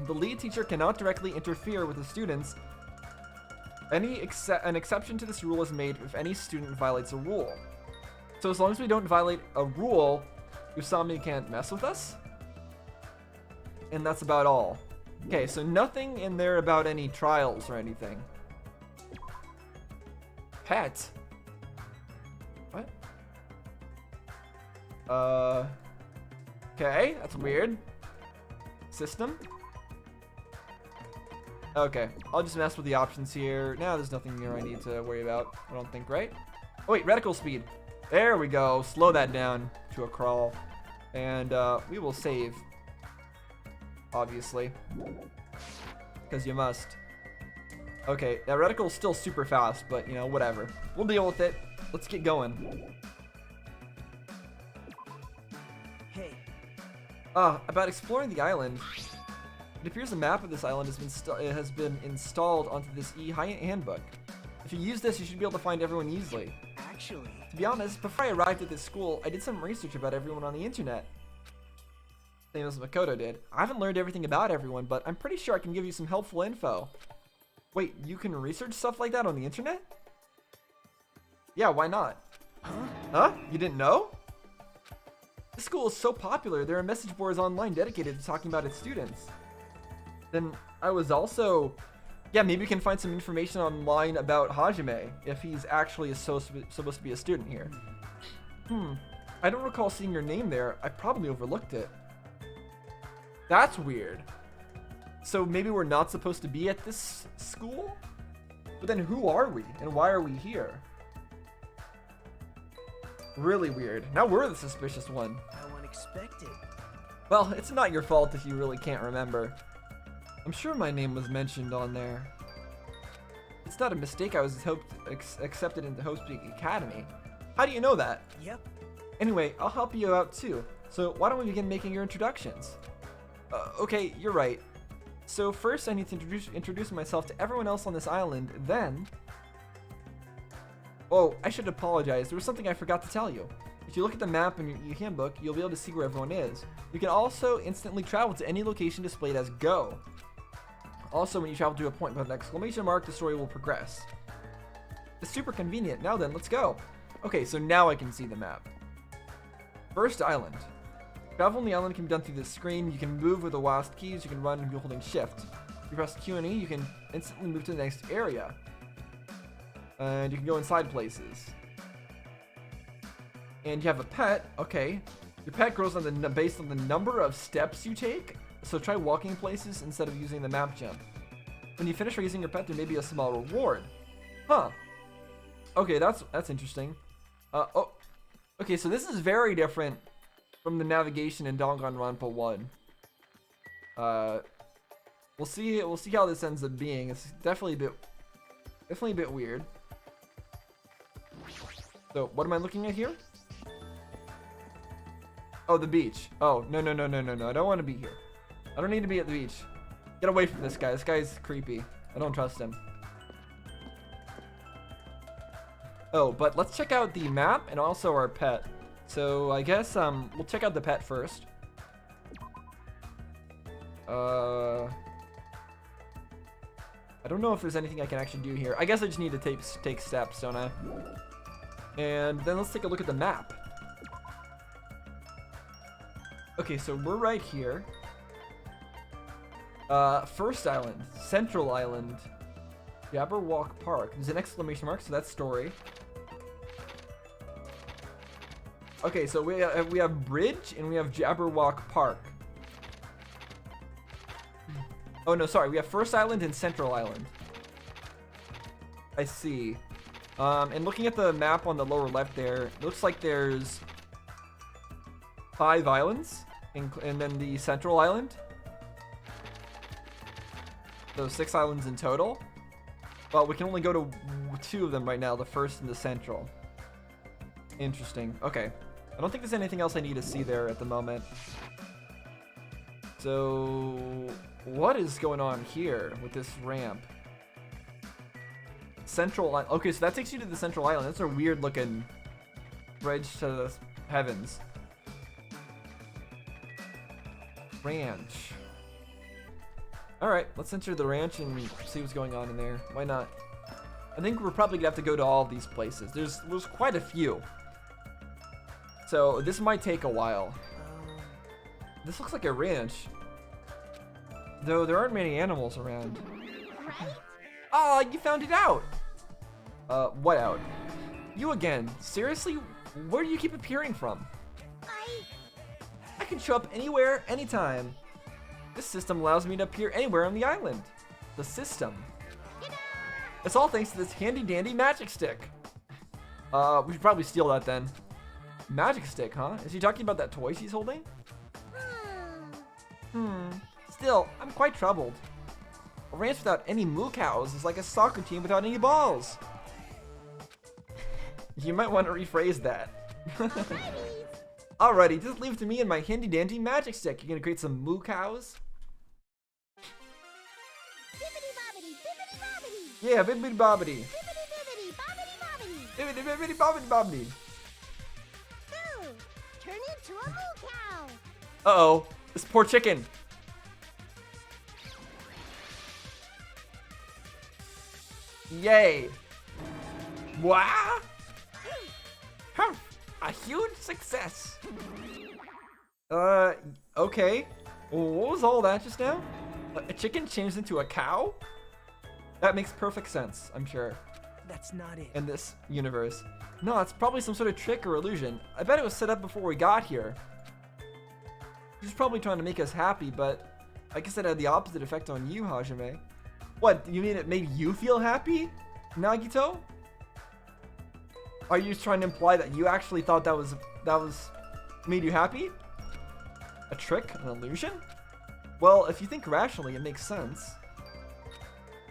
The lead teacher cannot directly interfere with the students. An exception to this rule is made if any student violates a rule. So as long as we don't violate a rule, Usami can't mess with us. And that's about all. Okay, so nothing in there about any trials or anything. Pet? What? Okay, that's weird. System? Okay, I'll just mess with the options here. Now there's nothing here I need to worry about, I don't think, right? Oh wait, reticle speed. There we go. Slow that down to a crawl. And we will save. Obviously. Because you must. Okay, that reticle's still super fast, but you know, whatever. We'll deal with it. Let's get going. Hey, About exploring the island. It appears a map of this island has been installed onto this handbook. If you use this, you should be able to find everyone easily. actually, To be honest, before I arrived at this school, I did some research about everyone on the internet. Same as Makoto did. I haven't learned everything about everyone, but I'm pretty sure I can give you some helpful info. Wait, you can research stuff like that on the internet? Yeah, why not? Huh? You didn't know? This school is so popular, there are message boards online dedicated to talking about its students. Then I was also... Yeah, maybe we can find some information online about Hajime, if he's actually supposed to be a student here. I don't recall seeing your name there. I probably overlooked it. That's weird. So maybe we're not supposed to be at this school? But then who are we, and why are we here? Really weird. Now we're the suspicious one. how unexpected. Well, it's not your fault if you really can't remember. I'm sure my name was mentioned on there. It's not a mistake. I was accepted into Hospice Academy. How do you know that? Yep. Anyway, I'll help you out too. So why don't we begin making your introductions? Okay, you're right. So first I need to introduce myself to everyone else on this island, then... Oh, I should apologize. There was something I forgot to tell you. If you look at the map in your handbook, you'll be able to see where everyone is. You can also instantly travel to any location displayed as Go. Also, when you travel to a point with an exclamation mark, the story will progress. It's super convenient. Now then, let's go. Okay, so now I can see the map. First island. Travel on the island can be done through this screen. You can move with the WASD keys. You can run and be holding shift. If you press Q and E, you can instantly move to the next area. And you can go inside places. And you have a pet. Okay. Your pet grows based on the number of steps you take. So try walking places instead of using the map jump. When you finish raising your pet, there may be a small reward. Huh. Okay, that's interesting. Oh. Okay, so this is very different from the navigation in Danganronpa 1. We'll see how this ends up being. It's definitely a bit weird. So, what am I looking at here? Oh, the beach. Oh, no. I don't want to be here. I don't need to be at the beach. Get away from this guy. This guy's creepy. I don't trust him. Oh, but let's check out the map and also our pet. So, I guess, we'll check out the pet first. I don't know if there's anything I can actually do here. I guess I just need to take steps, don't I? And then let's take a look at the map. Okay, so we're right here. First island, Central Island, Jabberwock Park. There's an exclamation mark, so that's story. Okay, so we have Bridge and we have Jabberwock Park. Oh no, sorry, we have First Island and Central Island. I see. And looking at the map on the lower left there, it looks like there's 5 islands, and then the Central Island. So 6 islands in total. Well, we can only go to 2 of them right now, the first and the Central. Interesting. Okay. I don't think there's anything else I need to see there at the moment. So, what is going on here with this ramp? Central Island. Okay, so that takes you to the Central Island. That's a weird looking bridge to the heavens. Ranch. Alright, let's enter the ranch and see what's going on in there. Why not? I think we're probably gonna have to go to all of these places. There's quite a few. So this might take a while. This looks like a ranch. Though there aren't many animals around. Right? Oh, you found it out! What out? You again. Seriously? Where do you keep appearing from? I can show up anywhere, anytime. This system allows me to appear anywhere on the island. The system. It's all thanks to this handy dandy magic stick. We should probably steal that then. Magic stick, huh? Is he talking about that toy she's holding? Still, I'm quite troubled. A ranch without any moo cows is like a soccer team without any balls. You might want to rephrase that. Alrighty, just leave it to me and my handy dandy magic stick. You're gonna create some moo cows? Yeah, bibbidi bobbidi. Bibbidi bibbidi bobbidi bobbidi. Ooh, turn into a moo cow. Uh-oh, this poor chicken. Yay. Wow. A huge success. Okay. What was all that just now? A chicken changed into a cow? That makes perfect sense, I'm sure. That's not it. In this universe. No, it's probably some sort of trick or illusion. I bet it was set up before we got here. He's probably trying to make us happy, but I guess it had the opposite effect on you, Hajime. What, you mean it made you feel happy, Nagito? Are you trying to imply that you actually thought that was made you happy? A trick? An illusion? Well, if you think rationally, it makes sense.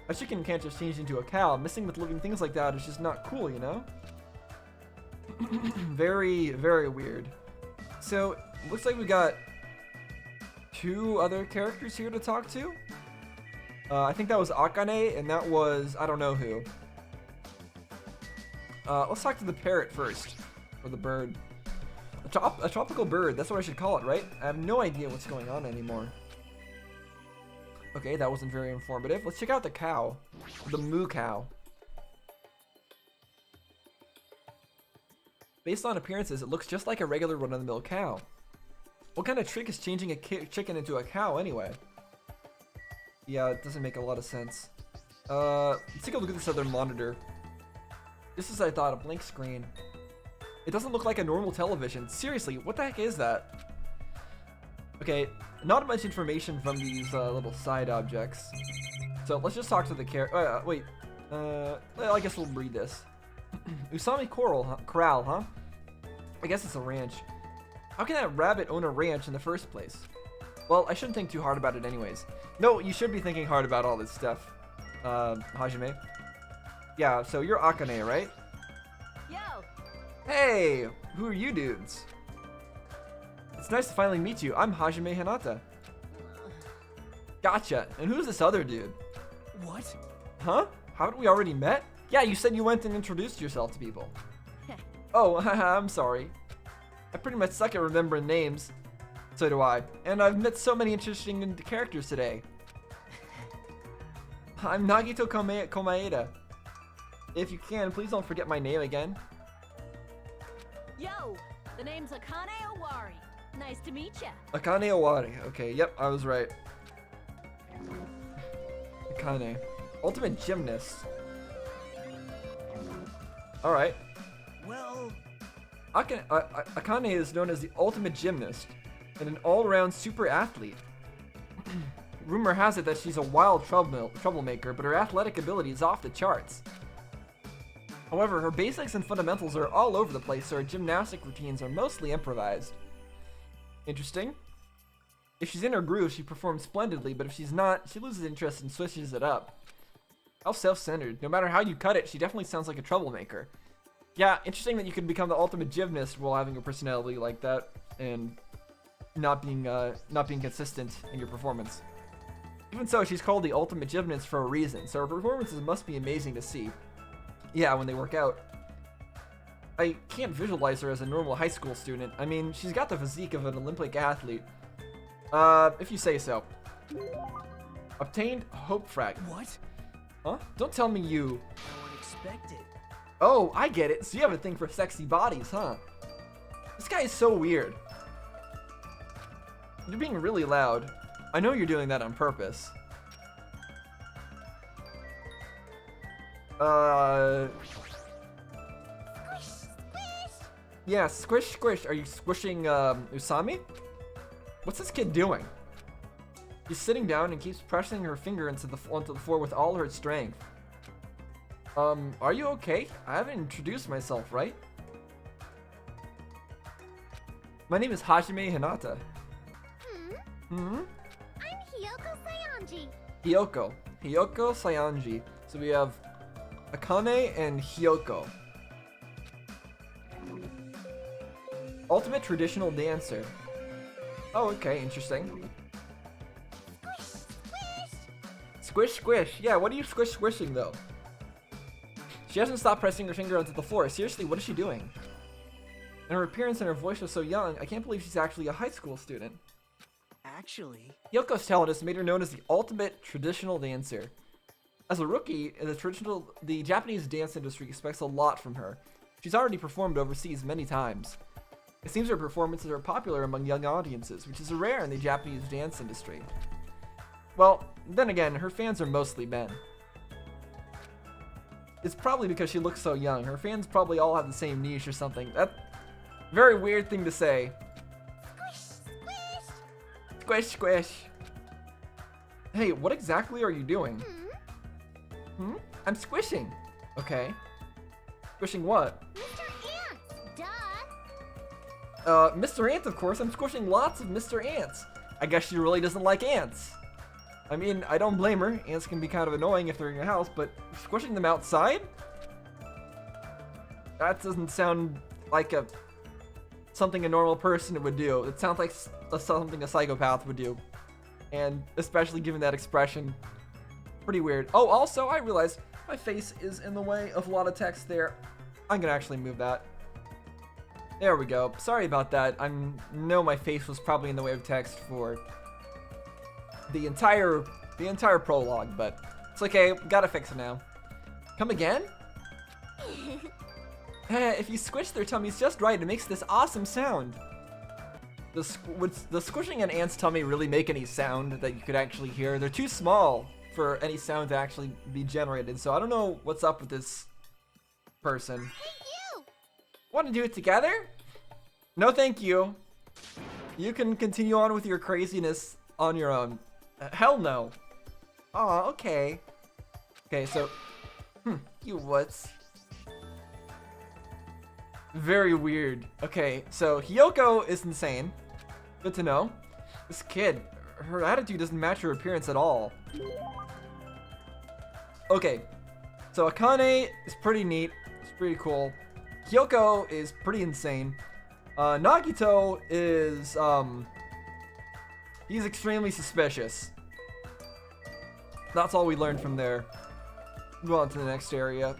A chicken can't just change into a cow. Messing with living things like that is just not cool, you know? Very, very weird. So, looks like we got 2 other characters here to talk to. I think that was Akane, and that was I don't know who. Let's talk to the parrot first, or the bird. A tropical bird, that's what I should call it, right? I have no idea what's going on anymore. Okay, that wasn't very informative. Let's check out the cow. The Moo Cow. Based on appearances, it looks just like a regular run-of-the-mill cow. What kind of trick is changing a chicken into a cow anyway? Yeah, it doesn't make a lot of sense. Let's take a look at this other monitor. This is, I thought, a blank screen. It doesn't look like a normal television. Seriously, what the heck is that? Okay, not much information from these little side objects. So let's just talk to the wait. Well, I guess we'll read this. Usami Corral, huh? I guess it's a ranch. How can that rabbit own a ranch in the first place? Well, I shouldn't think too hard about it anyways. No, you should be thinking hard about all this stuff, Hajime. Yeah, so you're Akane, right? Yo! Hey! Who are you dudes? It's nice to finally meet you. I'm Hajime Hinata. Gotcha. And who's this other dude? What? Huh? Haven't we already met? Yeah, you said you went and introduced yourself to people. Oh, I'm sorry. I pretty much suck at remembering names. So do I. And I've met so many interesting characters today. I'm Nagito Komaeda. If you can, please don't forget my name again. Yo! The name's Akane Owari. Nice to meet ya. Akane Owari. Okay, yep, I was right. Akane. Ultimate gymnast. Alright. Well... Akane is known as the ultimate gymnast and an all-around super athlete. Rumor has it that she's a wild troublemaker, but her athletic ability is off the charts. However, her basics and fundamentals are all over the place, so her gymnastic routines are mostly improvised. Interesting. If she's in her groove, she performs splendidly, but if she's not, she loses interest and switches it up. How self-centered. No matter how you cut it, she definitely sounds like a troublemaker. Yeah, interesting that you can become the ultimate gymnast while having a personality like that and not being consistent in your performance. Even so, she's called the ultimate gymnast for a reason, so her performances must be amazing to see. Yeah, when they work out. I can't visualize her as a normal high school student. I mean, she's got the physique of an Olympic athlete. If you say so. Obtained Hope Frag. What? Huh? Don't tell me you... No one expected. Oh, I get it. So you have a thing for sexy bodies, huh? This guy is so weird. You're being really loud. I know you're doing that on purpose. Yeah, squish, squish. Are you squishing, Usami? What's this kid doing? She's sitting down and keeps pressing her finger onto the floor with all her strength. Are you okay? I haven't introduced myself, right? My name is Hajime Hinata. I'm Hiyoko Sayanji. Hiyoko Sayanji. So we have Akane and Hiyoko. Ultimate traditional dancer. Oh, okay, interesting. Squish, squish. Yeah, what are you squishing though? She hasn't stopped pressing her finger onto the floor. Seriously, what is she doing? And her appearance and her voice are so young, I can't believe she's actually a high school student. Actually, Yoko's talent made her known as the ultimate traditional dancer. As a rookie, the Japanese dance industry expects a lot from her. She's already performed overseas many times. It seems her performances are popular among young audiences, which is rare in the Japanese dance industry. Well, then again, her fans are mostly men. It's probably because she looks so young. Her fans probably all have the same niche or something. That's a very weird thing to say. Squish, squish. Hey, what exactly are you doing? I'm squishing. Okay. Squishing what? Mr. Ant! Duh! Mr. Ant, of course. I'm squishing lots of Mr. Ants. I guess she really doesn't like ants. I mean, I don't blame her. Ants can be kind of annoying if they're in your house, but squishing them outside? That doesn't sound like something a normal person would do. It sounds like something a psychopath would do. And especially given that expression. Pretty weird. Oh, also, I realized my face is in the way of a lot of text there. I'm gonna actually move that. There we go. Sorry about that. I know my face was probably in the way of text for the entire prologue, but it's okay. Gotta fix it now. Come again? If you squish their tummies just right, it makes this awesome sound. Would the squishing an ant's tummy really make any sound that you could actually hear? They're too small for any sound to actually be generated, so I don't know what's up with this person. Hey, you! Want to do it together? No, thank you. You can continue on with your craziness on your own. Hell no. Aw, okay. Okay, so... you what's... Very weird. Okay, so Hiyoko is insane. Good to know. This kid, her attitude doesn't match her appearance at all. Okay, so Akane is pretty neat. It's pretty cool. Hiyoko is pretty insane. Nagito is, he's extremely suspicious. That's all we learned from there. Move on to the next area.